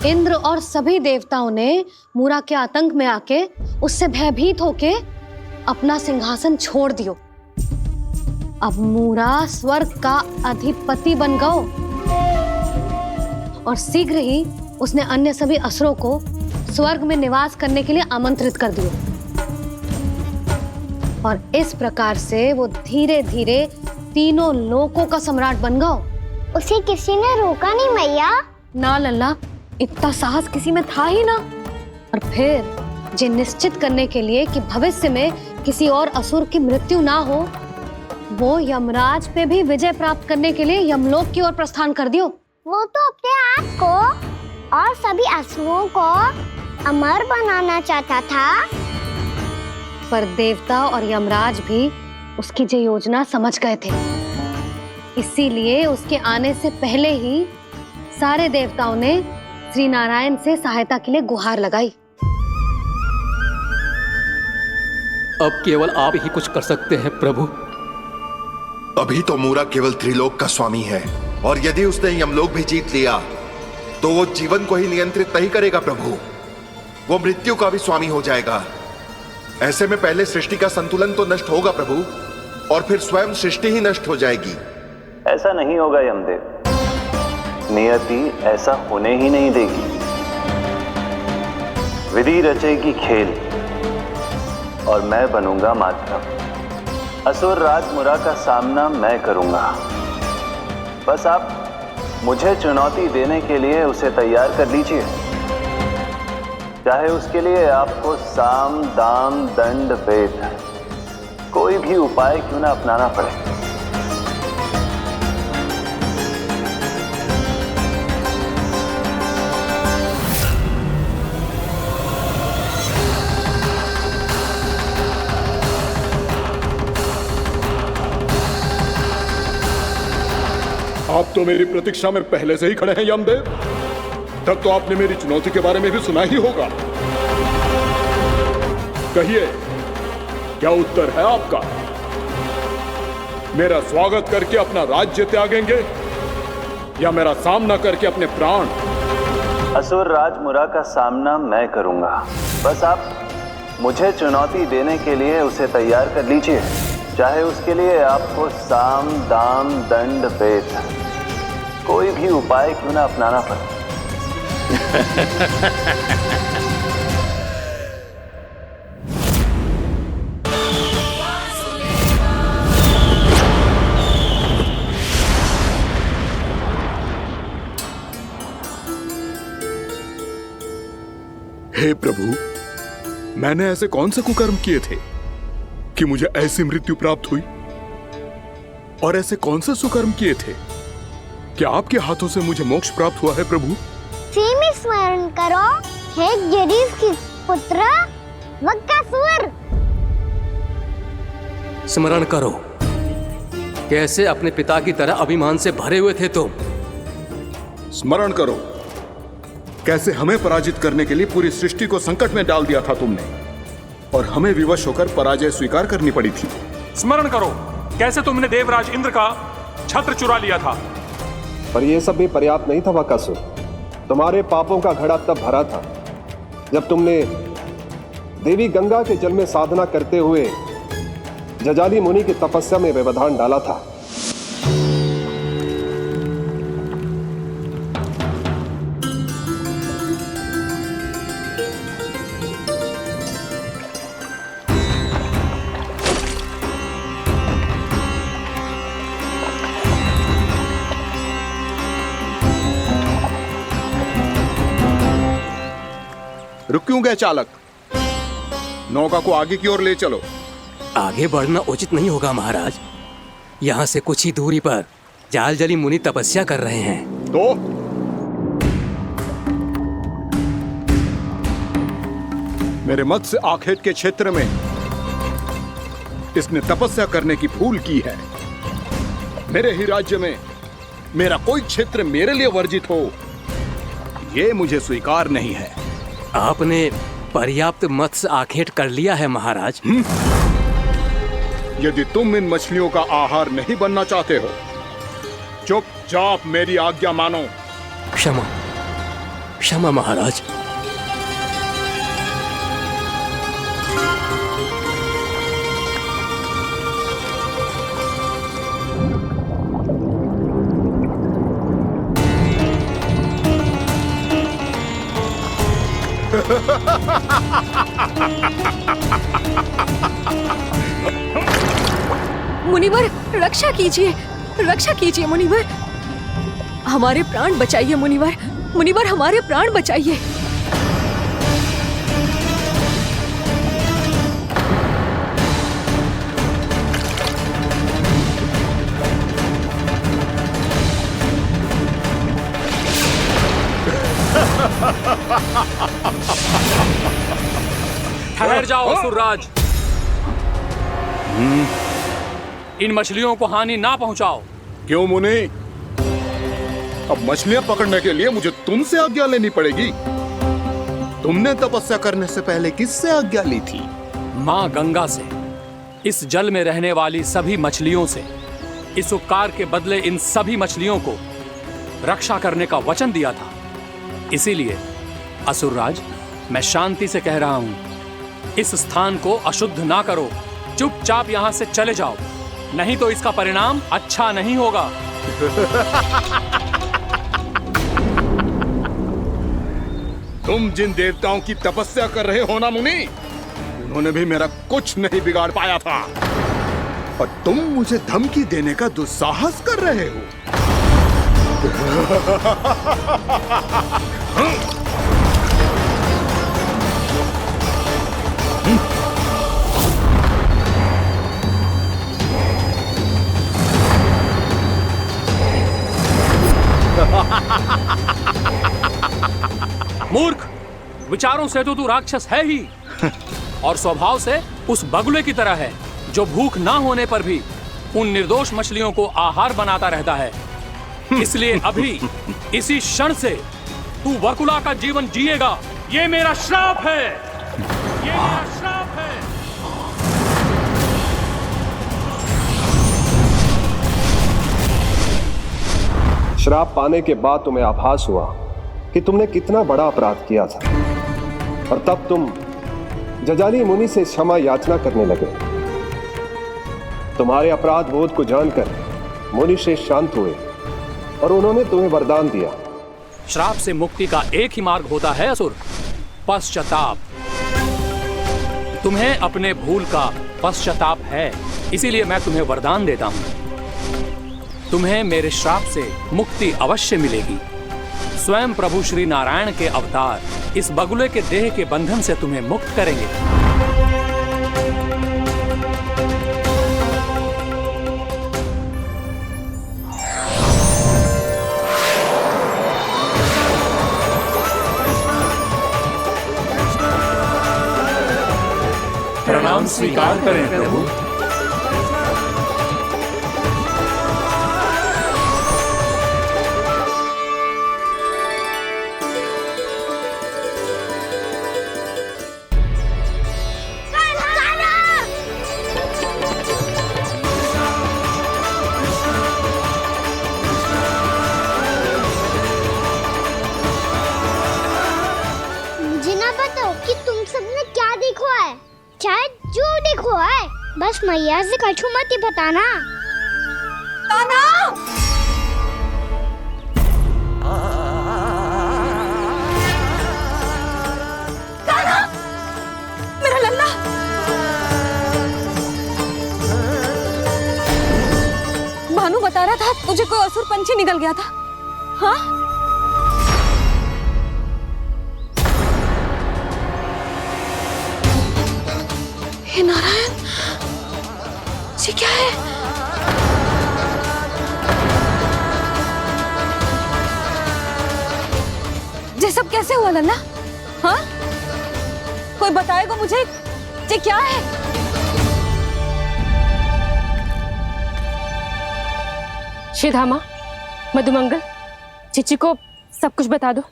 इंद्र और सभी देवताओं ने मूरा के आतंक में आके उससे भयभीत होके अपना सिंहासन छोड़ दियो। अब मूरा स्वर्ग का अधिपति बन गयो और शीघ्र ही उसने अन्य सभी असुरों को स्वर्ग में निवास करने के लिए आमंत्रित कर दियो। और इस प्रकार से वो धीरे धीरे तीनों लोकों का सम्राट बन गयो। उसे किसी ने रोका नहीं मैया? ना लल्ला, इतना साहस किसी में था ही ना। और फिर जे निश्चित करने के लिए कि भविष्य में किसी और असुर की मृत्यु ना हो, वो यमराज पे भी विजय प्राप्त करने के लिए यमलोक की ओर प्रस्थान कर दियो। वो तो अपने आप को और सभी असुरों को अमर बनाना चाहता था। पर देवता और यमराज भी उसकी जो योजना समझ गए थे, इसीलिए उसके आने से पहले ही सारे देवताओं ने श्री नारायण से सहायता के लिए गुहार लगाई। अब केवल आप ही कुछ कर सकते हैं प्रभु। अभी तो मूरा केवल त्रिलोक का स्वामी है, और यदि उसने यमलोक भी जीत लिया तो वो जीवन को ही नियंत्रित नहीं करेगा प्रभु, वो मृत्यु का भी स्वामी हो जाएगा। ऐसे में पहले सृष्टि का संतुलन तो नष्ट होगा प्रभु, और फिर स्वयं सृष्टि ही नष्ट हो जाएगी। ऐसा नहीं होगा यमदेव, नियति ऐसा होने ही नहीं देगी। विधि रचेगी खेल और मैं बनूंगा माध्यम। असुर राज मुरा का सामना मैं करूंगा। बस आप मुझे चुनौती देने के लिए उसे तैयार कर लीजिए, चाहे उसके लिए आपको साम दाम दंड भेद कोई भी उपाय क्यों ना अपनाना पड़े। आप तो मेरी प्रतीक्षा में पहले से ही खड़े हैं यमदेव, तब तो आपने मेरी चुनौती के बारे में भी सुना ही होगा। कहिए, क्या उत्तर है आपका? मेरा स्वागत करके अपना राज्य त्यागेंगे या मेरा सामना करके अपने प्राण? असुर राज मुरा का सामना मैं करूंगा। बस आप मुझे चुनौती देने के लिए उसे तैयार कर लीजिए, चाहे उसके लिए आपको साम दाम दंड भेद कोई भी उपाय क्यों ना अपनाना पड़े। हे प्रभु, मैंने ऐसे कौन से कुकर्म किए थे कि मुझे ऐसी मृत्यु प्राप्त हुई? और ऐसे कौन से सुकर्म किए थे कि आपके हाथों से मुझे मोक्ष प्राप्त हुआ है प्रभु? में स्मरण करो, हे जरीफ की पुत्र वक्कासुर। स्मरण करो, कैसे अपने पिता की तरह अभिमान से भरे हुए थे तुम। स्मरण करो, कैसे हमें पराजित करने के लिए पूरी सृष्टि को संकट में डाल दिया था तुमने, और हमें विवश होकर पराजय स्वीकार करनी पड़ी थी। स्मरण करो, कैसे तुमने देवराज इंद्र का छत्र चुरा लिया था। पर यह सब भी पर्याप्त नहीं था बकासुर। तुम्हारे पापों का घड़ा तब भरा था जब तुमने देवी गंगा के जल में साधना करते हुए जजाली मुनि की तपस्या में व्यवधान डाला था। रुक क्यों गए चालक? नौका को आगे की ओर ले चलो। आगे बढ़ना उचित नहीं होगा महाराज। यहाँ से कुछ ही दूरी पर जालजली मुनि तपस्या कर रहे हैं। तो मेरे मत्स्य आखेट के क्षेत्र में इसने तपस्या करने की भूल की है। मेरे ही राज्य में मेरा कोई क्षेत्र मेरे लिए वर्जित हो, यह मुझे स्वीकार नहीं है। आपने पर्याप्त मत्स्य आखेट कर लिया है महाराज। यदि तुम इन मछलियों का आहार नहीं बनना चाहते हो, चुपचाप मेरी आज्ञा मानो। क्षमा, क्षमा महाराज। मुनिवर, रक्षा कीजिए, रक्षा कीजिए मुनिवर, हमारे प्राण बचाइए मुनिवर, मुनिवर हमारे प्राण बचाइए। ठहर जाओ असुरराज। इन मछलियों को हानि ना पहुंचाओ। क्यों मुनि? अब मछलियां पकड़ने के लिए मुझे तुमसे आज्ञा लेनी पड़ेगी। तुमने तपस्या करने से पहले किससे आज्ञा ली थी? मां गंगा से। इस जल में रहने वाली सभी मछलियों से इस उपकार के बदले इन सभी मछलियों को रक्षा करने का वचन दिया था। इसीलिए असुरराज, मैं शांति से कह रहा हूं, इस स्थान को अशुद्ध ना करो। चुपचाप यहां से चले जाओ, नहीं तो इसका परिणाम अच्छा नहीं होगा। तुम जिन देवताओं की तपस्या कर रहे हो ना मुनि, उन्होंने भी मेरा कुछ नहीं बिगाड़ पाया था, और तुम मुझे धमकी देने का दुस्साहस कर रहे हो। मूर्ख, विचारों से तो तू राक्षस है ही, और स्वभाव से उस बगुले की तरह है जो भूख ना होने पर भी उन निर्दोष मछलियों को आहार बनाता रहता है। इसलिए अभी इसी क्षण से तू वकुला का जीवन जिएगा। ये मेरा श्राप है, ये मेरा श्राप है। श्राप पाने के बाद तुम्हें आभास हुआ कि तुमने कितना बड़ा अपराध किया था, और तब तुम जजाली मुनि से क्षमा याचना करने लगे। तुम्हारे अपराध बोध को जानकर मुनि श्रेष्ठ शांत हुए और उन्होंने तुम्हें वरदान दिया। श्राप से मुक्ति का एक ही मार्ग होता है असुर, पश्चाताप। तुम्हें अपने भूल का पश्चाताप है, इसीलिए मैं तुम्हें वरदान देता हूं। तुम्हें मेरे श्राप से मुक्ति अवश्य मिलेगी। स्वयं प्रभु श्री नारायण के अवतार इस बगुले के देह के बंधन से तुम्हें मुक्त करेंगे। प्रणाम स्वीकार करें प्रभु। कि तुम सबने क्या देखो है, चाहे जो देखो है, बस मैया से कछु मत ही बताना। कान्हा! कान्हा! मेरा लल्ला! भानु बता रहा था तुझे कोई असुर पंछी निकल गया था। हाँ? हे नारायण, ये क्या है? ये सब कैसे हुआ लल्ला? हाँ? कोई बताएगा मुझे ये क्या है? श्रीधामा, मधुमंगल, चिची को सब कुछ बता दो।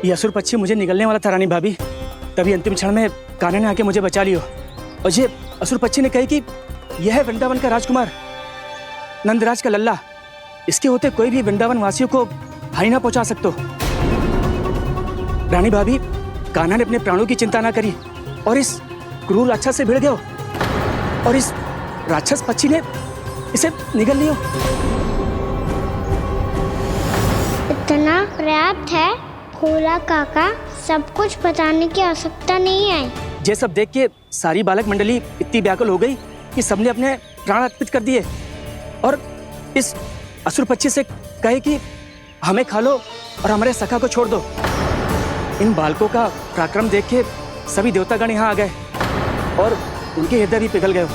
ये असुर पक्षी मुझे निगलने वाला था रानी भाभी, तभी अंतिम क्षण में कान्हा ने आके मुझे बचा लियो। और ये असुर पक्षी ने कही कि यह है वृंदावन का राजकुमार, नंदराज का लल्ला। इसके होते कोई भी वृंदावन वासियों को हानि ना पहुंचा सकते। रानी भाभी, कान्हा ने अपने प्राणों की चिंता ना करी और इस क्रूर राक्षस से भिड़ गयो, और इस राक्षस पक्षी ने इसे निगल लियो। इतना पर्याप्त है भोला काका, सब कुछ बताने की आवश्यकता नहीं है। ये सब देख के सारी बालक मंडली इतनी व्याकुल हो गई कि सबने अपने प्राण अर्पित कर दिए और इस असुर पक्षी से कहे कि हमें खा लो और हमारे सखा को छोड़ दो। इन बालकों का पराक्रम देख के सभी देवतागण यहाँ आ गए और उनके हृदय भी पिघल गए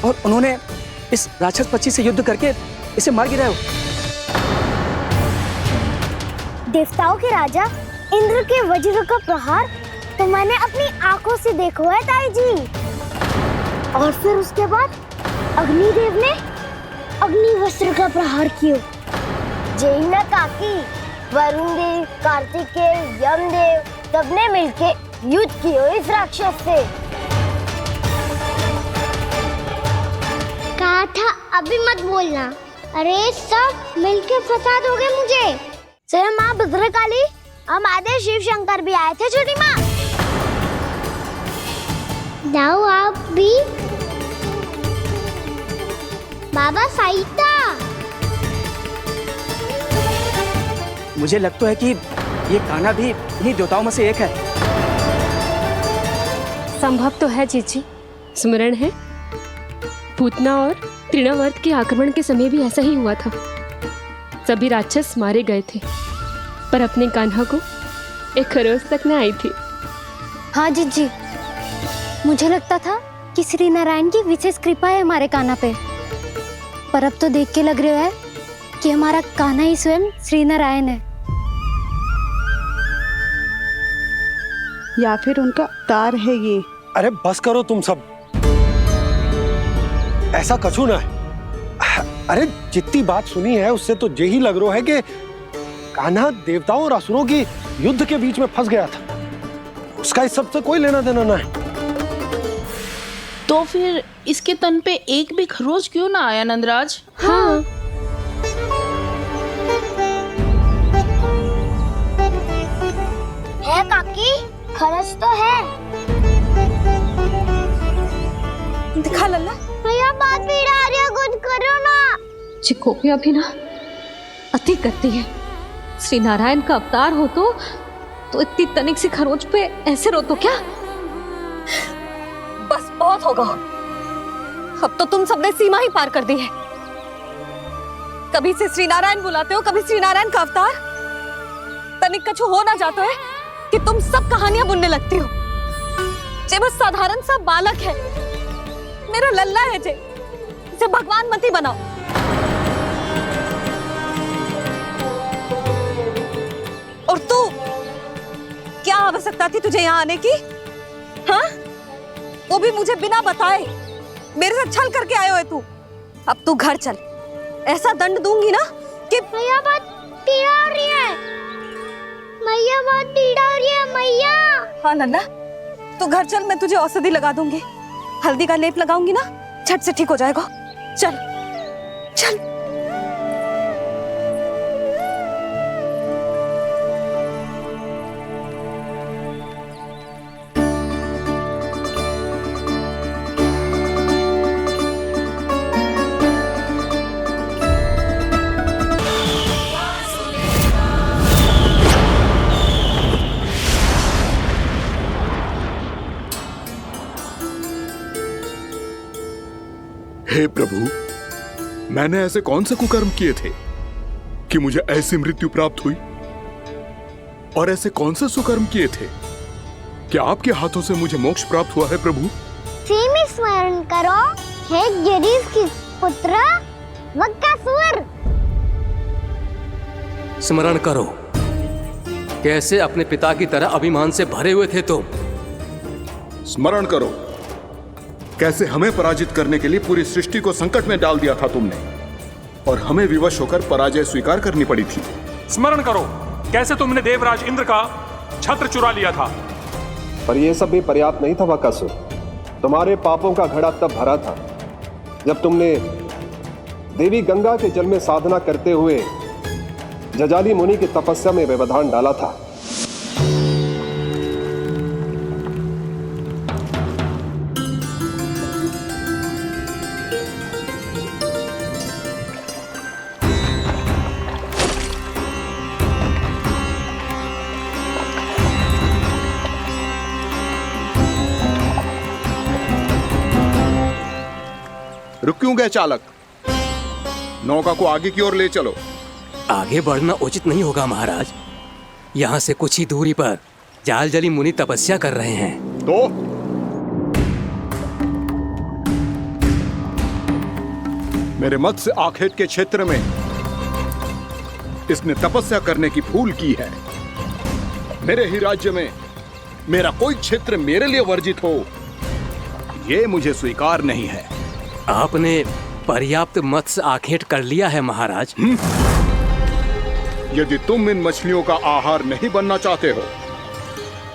और उन्होंने इस राक्षस पक्षी से युद्ध करके इसे मार गिराया। देवताओं के राजा इंद्र के वज्र का प्रहार तो मैंने अपनी आंखों से देखा है ताई जी। और फिर उसके बाद अग्निदेव ने अग्निवस्त्र का प्रहार किया। जय ना काकी, वरुण देव, कार्तिकेय, यमदेव सबने मिलके युद्ध किया इस राक्षस से। कहा था अभी मत बोलना। अरे सब मिलके फंसा दोगे मुझे। जय माँ भद्रकाली, हमारे शिव शंकर भी आए थे छोटी माँ। जाओ आप भी। बाबा साईता, मुझे लगता है कि ये कान्हा भी इन्हीं देवताओं में से एक है। संभव तो है जीजी, स्मरण है पूतना और तृणावर्त के आक्रमण के समय भी ऐसा ही हुआ था। सभी राक्षस मारे गए थे पर अपने कान्हा को एक खरोच तक न आई थी। हाँ जीजी, मुझे लगता था कि श्री नारायण की विशेष कृपा है हमारे कान्हा पे, पर अब तो देख के लग रहा है कि हमारा कान्हा ही स्वयं श्री नारायण है। या फिर उनका अवतार है ये। अरे बस करो तुम सब, ऐसा कछु ना है। अरे जितनी बात सुनी है उससे तो यही लग रहा है कि कान्हा देवताओं और असुरों की युद्ध के बीच में फंस गया था। उसका इस सब से कोई लेना देना ना है। तो फिर इसके तन पे एक भी खरोच क्यों ना आया नंदराज? हाँ, है काकी, खरच तो है। दिखा लल्ला। भैया बात पीड़ा आ रही है, कुछ करो ना। चिकोपिया भी ना अति करती है। श्री नारायण का अवतार हो तो इतनी तनिक सी खरोच पे ऐसे रो तो क्या? बस बहुत होगा। अब तो तुम सबने सीमा ही पार कर दी है। कभी से श्री नारायण बुलाते हो, कभी श्री नारायण का अवतार। तनिक कछु हो ना जाता है कि तुम सब कहानियां बुनने लगती हो। जे बस साधारण सा बालक है, मेरा लल्ला है जे, इसे भगवान मत ही बनाओ। और तू, क्या आवश्यकता थी तुझे यहाँ आने की? हाँ? वो भी मुझे बिना बताए मेरे साथ छल करके आए हो तू। अब तू घर चल, ऐसा दंड दूंगी ना कि मैया बहुत पीड़ा हो रही है। मैया बहुत पीड़ा हो रही है मैया। हाँ नन्ना, तू घर चल, मैं तुझे औषधि लगा दूंगी। हल्दी का लेप लगाऊंगी ना, झट से ठीक हो जाएगा। चल चल। हे प्रभु, मैंने ऐसे कौन से कुकर्म किए थे कि मुझे ऐसी मृत्यु प्राप्त हुई? और ऐसे कौन से सुकर्म किए थे कि आपके हाथों से मुझे मोक्ष प्राप्त हुआ है प्रभु? सीमी स्मरण करो, हे गिरीश की पुत्र वक्कासुर। स्मरण करो, कैसे अपने पिता की तरह अभिमान से भरे हुए थे तुम। स्मरण करो, कैसे हमें पराजित करने के लिए पूरी सृष्टि को संकट में डाल दिया था तुमने, और हमें विवश होकर पराजय स्वीकार करनी पड़ी थी। स्मरण करो, कैसे तुमने देवराज इंद्र का छत्र चुरा लिया था। पर यह सब भी पर्याप्त नहीं था बकासुर। तुम्हारे पापों का घड़ा तब भरा था जब तुमने देवी गंगा के जल में साधना करते हुए जजाली मुनि की तपस्या में व्यवधान डाला था। रुक क्यों गए चालक? नौका को आगे की ओर ले चलो। आगे बढ़ना उचित नहीं होगा महाराज। यहाँ से कुछ ही दूरी पर जालजली मुनि तपस्या कर रहे हैं। तो मेरे मत्स्य आखेट के क्षेत्र में इसने तपस्या करने की भूल की है। मेरे ही राज्य में मेरा कोई क्षेत्र मेरे लिए वर्जित हो, यह मुझे स्वीकार नहीं है। आपने पर्याप्त मत्स्य आखेट कर लिया है महाराज। यदि तुम इन मछलियों का आहार नहीं बनना चाहते हो,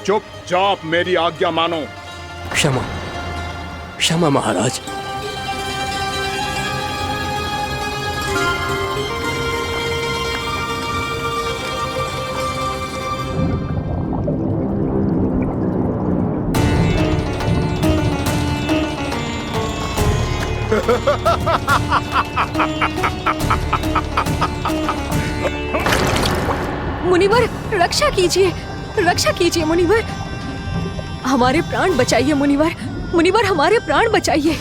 चुपचाप मेरी आज्ञा मानो। क्षमा, क्षमा महाराज। मुनिवर, रक्षा कीजिए, रक्षा कीजिए मुनिवर, हमारे प्राण बचाइए मुनिवर, मुनिवर हमारे प्राण बचाइए।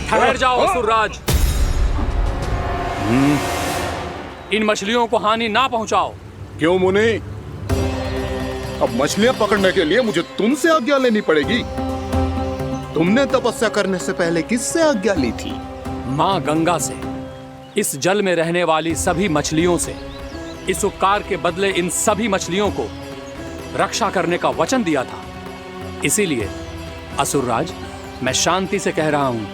ठहर जाओ असुरराज, इन मछलियों को हानि ना पहुंचाओ। क्यों मुनि? अब मछलियां पकड़ने के लिए मुझे तुमसे आज्ञा लेनी पड़ेगी। तुमने तपस्या करने से पहले किससे आज्ञा ली थी? मां गंगा से, इस जल में रहने वाली सभी मछलियों से। इस उपकार के बदले इन सभी मछलियों को रक्षा करने का वचन दिया था। इसीलिए असुरराज, मैं शांति से कह रहा हूं,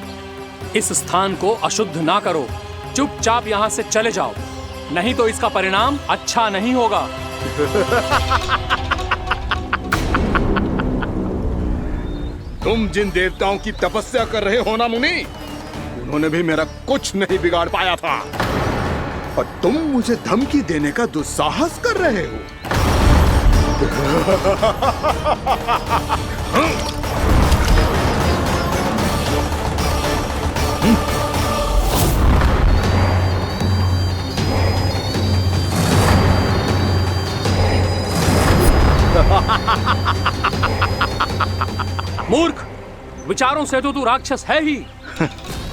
इस स्थान को अशुद्ध ना करो। चुपचाप यहां से चले जाओ, नहीं तो इसका परिणाम अच्छा नहीं होगा। तुम जिन देवताओं की तपस्या कर रहे हो ना मुनि, उन्होंने भी मेरा कुछ नहीं बिगाड़ पाया था, और तुम मुझे धमकी देने का दुस्साहस कर रहे हो। मूर्ख, विचारों से तो तू राक्षस है ही,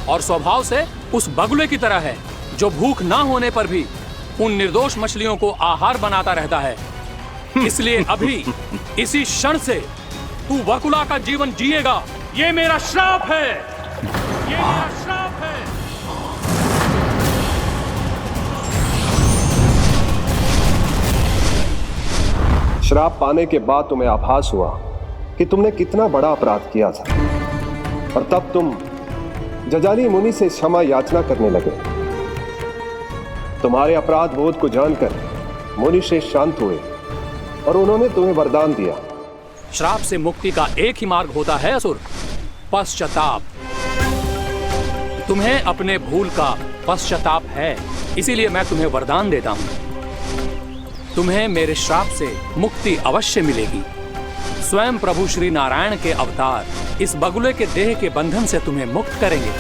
और स्वभाव से उस बगुले की तरह है जो भूख ना होने पर भी उन निर्दोष मछलियों को आहार बनाता रहता है। इसलिए अभी इसी क्षण से तू वकुला का जीवन जिएगा। ये मेरा श्राप है, ये मेरा श्राप है। श्राप पाने के बाद तुम्हें आभास हुआ कि तुमने कितना बड़ा अपराध किया था, और तब तुम जजाली मुनि से क्षमा याचना करने लगे। तुम्हारे अपराध बोध को जानकर मुनि श्रेष्ठ शांत हुए और उन्होंने तुम्हें वरदान दिया। श्राप से मुक्ति का एक ही मार्ग होता है असुर, पश्चाताप। तुम्हें अपने भूल का पश्चाताप है, इसीलिए मैं तुम्हें वरदान देता हूं। तुम्हें मेरे श्राप से मुक्ति अवश्य मिलेगी। स्वयं प्रभु श्री नारायण के अवतार इस बगुले के देह के बंधन से तुम्हें मुक्त करेंगे।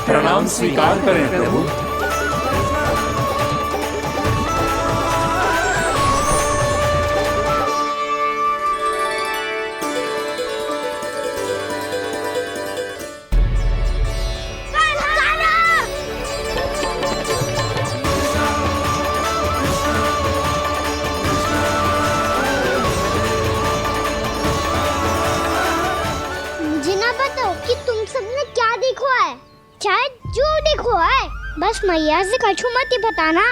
प्रणाम स्वीकार करें प्रभु। मुझे ना बताओ कि तुम सबने क्या देखा है, शायद जो देखो है, बस मैया से कछु मत ही बताना।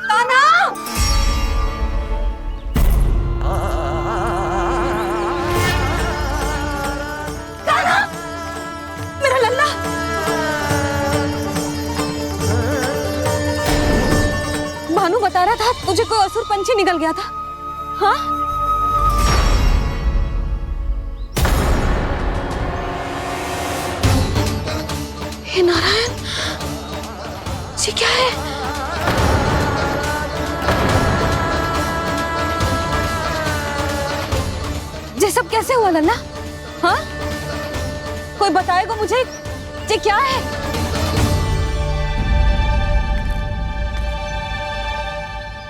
कान्हा! कान्हा! मेरा लल्ला! भानु बता रहा था तुझे कोई असुर पंछी निकल गया था। हाँ? हे नारायण, ये क्या है? ये सब कैसे हुआ लल्ला? हाँ? कोई बताएगा मुझे ये क्या है?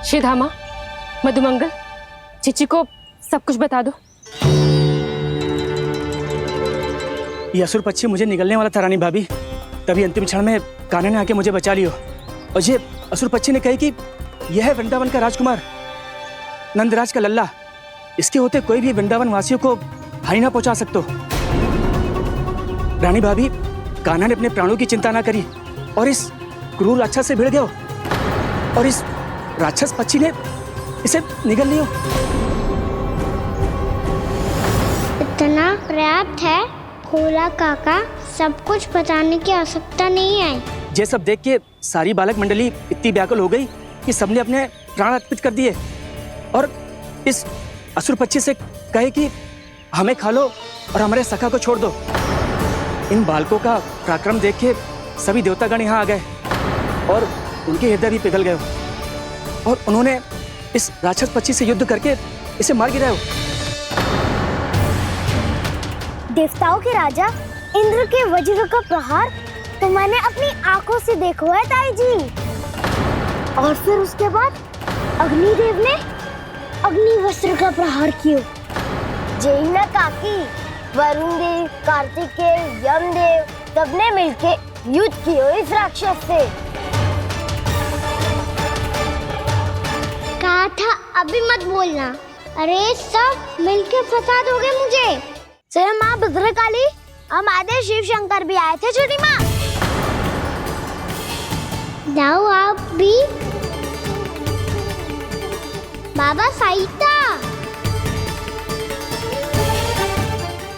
श्रीधामा, मधुमंगल, चिची को सब कुछ बता दो। ये असुर पक्षी मुझे निगलने वाला था रानी भाभी, तभी अंतिम क्षण में कान्हा ने आके मुझे बचा लियो। और ये असुर पक्षी ने कही कि यह है वृंदावन का राजकुमार, नंदराज का लल्ला। इसके होते कोई भी वृंदावन वासियों को हानि ना पहुंचा सकते। रानी भाभी, कान्हा ने अपने प्राणों की चिंता ना करी और इस क्रूर राक्षस से भिड़ गयो, और इस राक्षस पक्षी ने इसे निगल लियो। इतना पर्याप्त है भोला काका, सब कुछ बताने की आवश्यकता नहीं है। ये सब देख के सारी बालक मंडली इतनी व्याकुल हो गई कि सबने अपने प्राण अर्पित कर दिए और इस असुर पक्षी से कहे कि हमें खा लो और हमारे सखा को छोड़ दो। इन बालकों का पराक्रम देख के सभी देवतागण यहाँ आ गए और उनके हृदय भी पिघल गए और उन्होंने इस राक्षस पक्षी से युद्ध करके इसे मार गिराया। देवताओं के राजा इंद्र के वज्र का प्रहार तो मैंने अपनी आंखों से देखा है ताई जी। और फिर उसके बाद अग्निदेव ने अग्निवस्त्र का प्रहार किया। जय ना काकी, वरुण देव, कार्तिकेय, यमदेव सबने मिलके युद्ध किया इस राक्षस से। कहा था अभी मत बोलना। अरे सब मिलके फंसा दोगे मुझे। जय माँ भद्रकाली, हमारे शिव शंकर भी आए थे छोटी माँ। जाओ आप भी। बाबा साईता,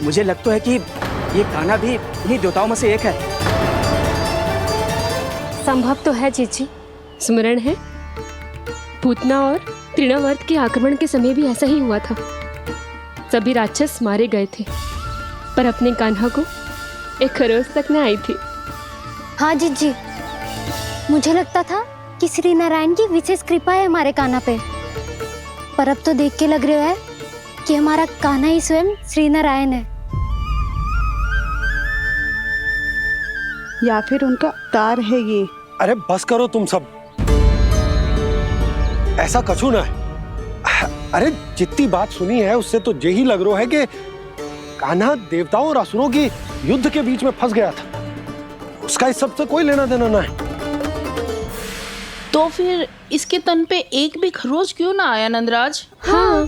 मुझे लगता है कि ये कान्हा भी इन्हीं देवताओं में से एक है। संभव तो है जीजी, स्मरण है पूतना और तृणावर्त के आक्रमण के समय भी ऐसा ही हुआ था। सभी राक्षस मारे गए थे, पर अपने कान्हा को एक खरोच तक न आई थी। हाँ जीजी, मुझे लगता था कि श्री नारायण की विशेष कृपा है हमारे कान्हा पे, पर अब तो देख के लग रहा है कि हमारा कान्हा ही स्वयं श्री नारायण है। या फिर उनका अवतार है ये। अरे बस करो तुम सब, ऐसा कछु ना है। अरे जितनी बात सुनी है उससे तो यही लग रहा है कि कान्हा देवताओं और असुरों की युद्ध के बीच में फंस गया था। उसका इस सब से कोई लेना देना ना है। तो फिर इसके तन पे एक भी खरोच क्यों ना आया नंदराज? हाँ,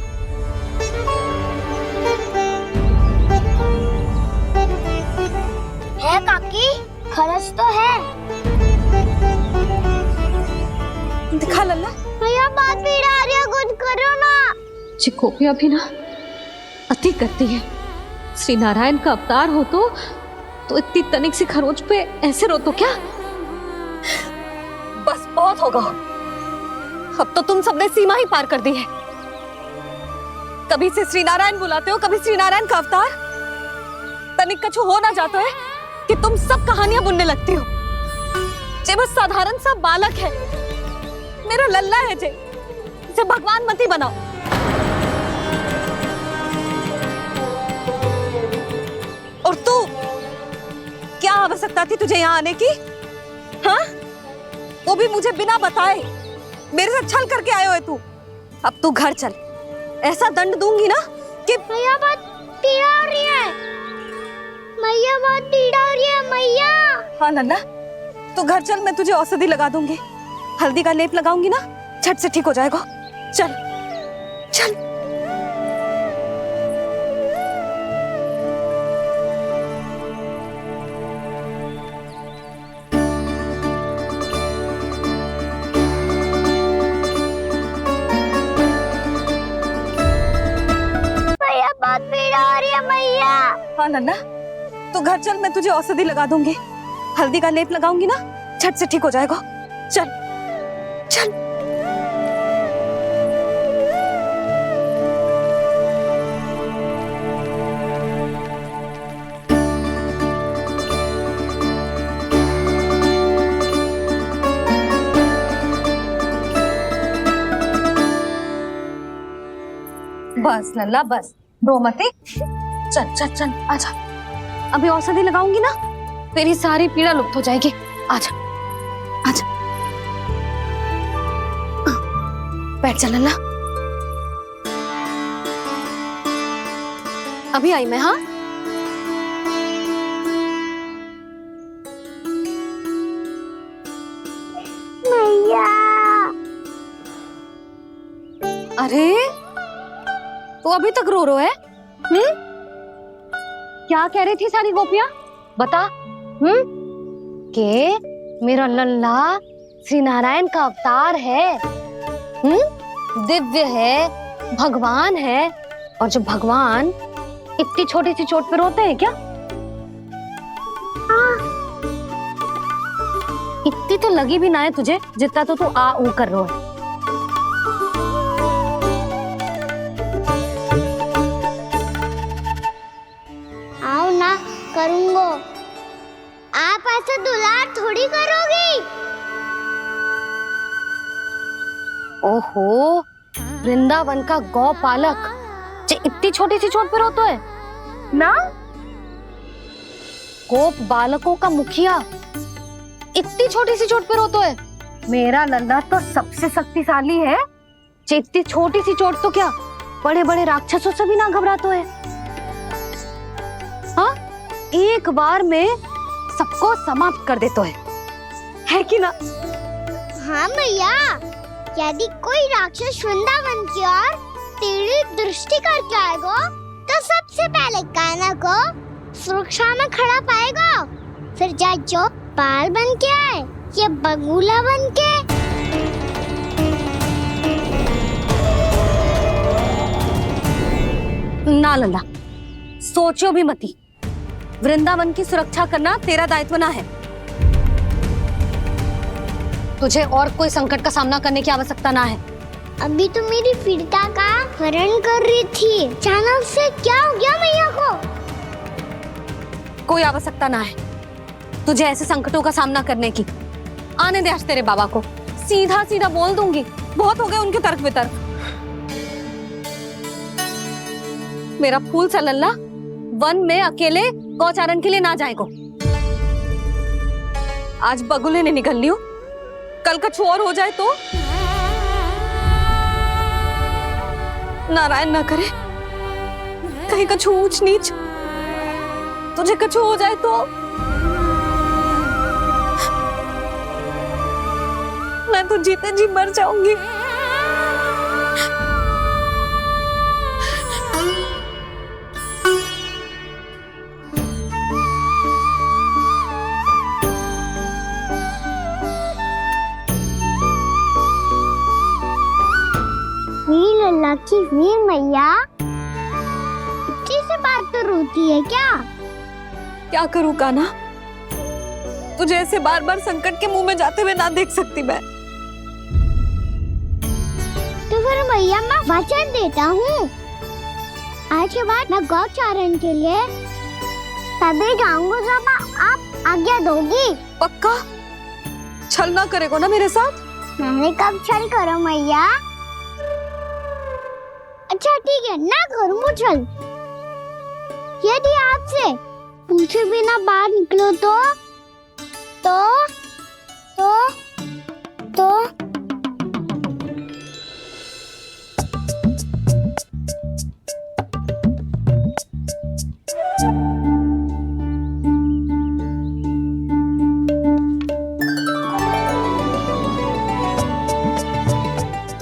है काकी, खरच तो है। दिखा लल्ला। भैया बात भी आ रही है, कुछ करो ना। चिकोपिया भी ना अति करती है। श्री नारायण का अवतार हो तो इतनी तनिक सी खरोच पे ऐसे रो तो क्या? बस बहुत होगा। अब तो तुम सबने सीमा ही पार कर दी है। कभी से श्री नारायण बुलाते हो, कभी श्री नारायण का अवतार। तनिक कछु हो ना जातो है कि तुम सब कहानियां बुनने लगती हो। जे बस साधारण सा बालक है, मेरा लल्ला है जे, इसे भगवान मत ही बनाओ। और तू, क्या आवश्यकता थी तुझे यहाँ आने की? हाँ, वो भी मुझे बिना बताए। मेरे साथ छल करके आयो है तू। अब तू घर चल, ऐसा दंड दूंगी ना कि मैया बहुत पीड़ा हो रही है, मैया बहुत पीड़ा हो रही है मैया। हाँ नन्ना, तू घर चल, मैं तुझे औषधि लगा दूंगी। हल्दी का लेप लगाऊंगी ना, झट से ठीक हो जाएगा। चल चल। मैया बहुत पीड़ा हो रही है मैया। हाँ नन्ना, तू घर चल, मैं तुझे औषधि लगा दूंगी। हल्दी का लेप लगाऊंगी ना, झट से ठीक हो जाएगा। चल चल। बस लल्ला बस, रो मत। चल चल चल, आजा। अभी औषधि लगाऊंगी ना, तेरी सारी पीड़ा लुप्त हो जाएगी। आजा आजा, बैठ जा लल्ला। अभी आई मैं। हाँ, मैया। अरे तू अभी तक रो है? क्या कह रही थी सारी गोपियां? बता। के मेरा लल्ला श्री नारायण का अवतार है, दिव्य है, भगवान है। और जो भगवान इतनी छोटी सी चोट पे रोते हैं क्या? इतनी तो लगी भी ना है तुझे, जितना तो तू आ ऊ कर रहा है। आओ ना, करूंगो। आप ऐसा दुलार थोड़ी करोगी। ओहो, वृंदावन का गौ पालक जो इतनी छोटी सी चोट पे रोता है ना? गोप बालकों का मुखिया इतनी छोटी सी चोट पे रोता है? मेरा लल्ला तो सबसे शक्तिशाली है। इतनी छोटी सी चोट तो क्या, बड़े बड़े राक्षसों से भी ना घबराता है। हाँ, एक बार में सबको समाप्त कर देता है कि ना? हाँ मैया, यदि कोई राक्षस वृंदावन की ओर टेढ़ी दृष्टि करके आएगा, तो सबसे पहले कान्हा को सुरक्षा में खड़ा पाएगा। फिर चाहे जो बाल बन के आए या बगुला बन के। ना लल्ला, सोचो भी मती। वृंदावन की सुरक्षा करना तेरा दायित्व ना है। तुझे और कोई संकट का सामना करने की आवश्यकता ना है। अभी तो मेरी पीड़िता का हरण कर रही थी, अचानक से क्या हो गया मैया को? कोई आवश्यकता ना है तुझे ऐसे संकटों का सामना करने की। आने दे आज तेरे बाबा को, सीधा सीधा बोल दूंगी। बहुत हो गए उनके तर्क वितर्क। मेरा फूल सा लल्ला वन में अकेले गौचारण के लिए ना जाएगो। आज बगुले ने निकल लियो, कल कछु और हो जाए तो? नारायण ना करे, कहीं कछु ऊंच नीच तुझे कछु हो जाए तो? मैं तो जीते जी मर जाऊंगी। वीर लल्ला की वीर मैया इतनी सी बात तो रोती है क्या? क्या करूं कान्हा, तुझे ऐसे बार बार संकट के मुंह में जाते हुए ना देख सकती मैं। तो फिर मैया मैं वचन देता हूँ, आज के बाद मैं गौचारण के लिए तभी जाऊंगा जब आप आज्ञा दोगी। पक्का छल ना करेगा ना मेरे साथ? मैंने कब छल करो मैया? अच्छा ठीक है, ना करूँ छल। यदि आपसे पूछे बिना बाहर निकलो तो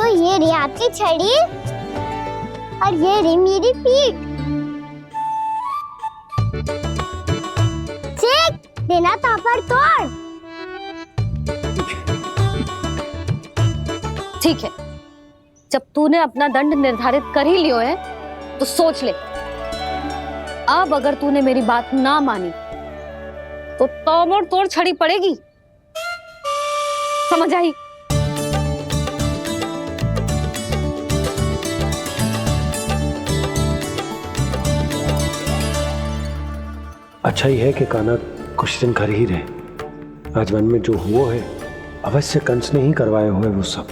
ये रही आपकी छड़ी और ये रही मेरी पीठ। चेक देना तापर तोड़। ठीक है, जब तूने अपना दंड निर्धारित कर ही लियो है तो सोच ले, अब अगर तूने मेरी बात ना मानी तो तोड़ तोड़ छड़ी पड़ेगी, समझ आई? अच्छा ही है कि कान्हा कुछ दिन घर ही रहे। आज वन में जो हुआ है अवश्य कंस ने ही करवाए हुए वो सब।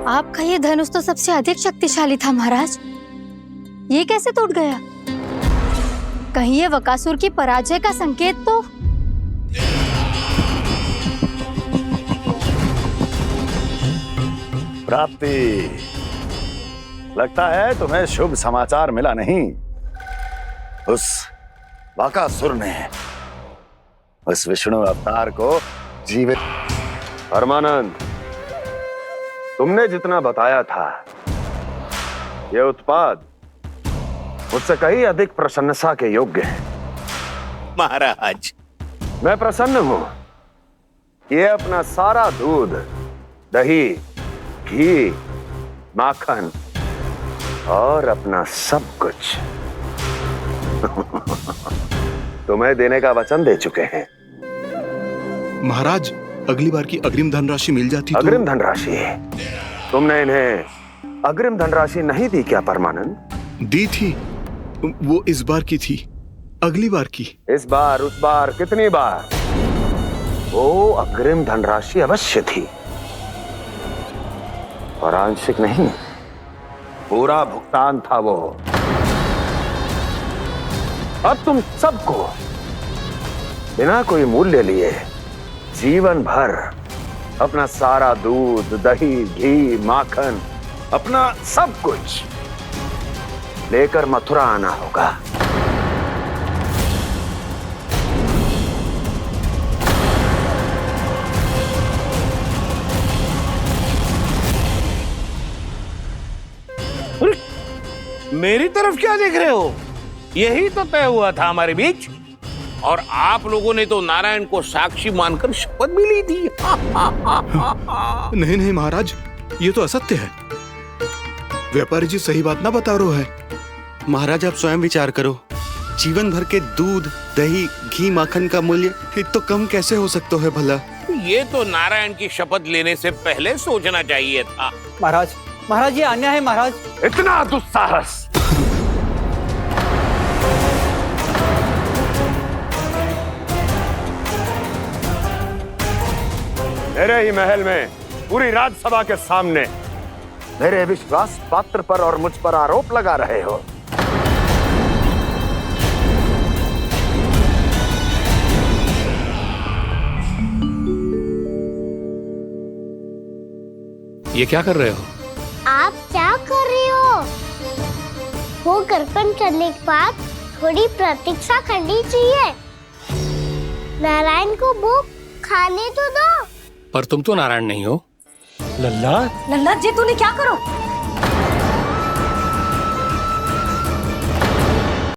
आपका ये धनुष तो सबसे अधिक शक्तिशाली था महाराज, ये कैसे टूट गया? कहीं ये बकासुर की पराजय का संकेत तो? प्राप्ति, लगता है तुम्हें शुभ समाचार मिला नहीं। उस बकासुर ने उस विष्णु अवतार को जीवित। परमानंद, तुमने जितना बताया था ये उत्पाद मुझसे कहीं अधिक प्रशंसा के योग्य है। महाराज, मैं प्रसन्न हूं। ये अपना सारा दूध, दही, घी, माखन और अपना सब कुछ तुम्हें देने का वचन दे चुके हैं। महाराज, अगली बार की अग्रिम धनराशि मिल जाती तो। अग्रिम धनराशि? तुमने इन्हें अग्रिम धनराशि नहीं दी क्या परमानंद? दी थी, वो इस बार की थी, अगली बार की। इस बार, उस बार, कितनी बार? वो अग्रिम धनराशि अवश्य थी और आंशिक नहीं, पूरा भुगतान था वो। अब तुम सबको बिना कोई मूल्य लिए जीवन भर अपना सारा दूध, दही, घी, माखन, अपना सब कुछ लेकर मथुरा आना होगा। मेरी तरफ क्या देख रहे हो? यही तो तय हुआ था हमारे बीच, और आप लोगों ने तो नारायण को साक्षी मानकर शपथ भी ली थी। नहीं नहीं महाराज, ये तो असत्य है। व्यापारी जी सही बात ना बता रहे हैं। महाराज, आप स्वयं विचार करो। जीवन भर के दूध, दही, घी, माखन का मूल्य तो कम कैसे हो सकता है भला? ये तो नारायण की शपथ लेने से पहले सोचना चाहिए था। महाराज, महाराज ये अन्याय है महाराज। इतना दुस्साहस! मेरे ही महल में पूरी राज्यसभा के सामने मेरे विश्वास पात्र पर और मुझ पर आरोप लगा रहे हो। ये क्या कर रहे हो? आप क्या कर रहे हो? वो कर्पण करने के बाद थोड़ी प्रतीक्षा करनी चाहिए। नारायण को भूख खाने तो दो। पर तुम तो नारायण नहीं हो। लल्ला, लल्ला जी, तूने क्या करो?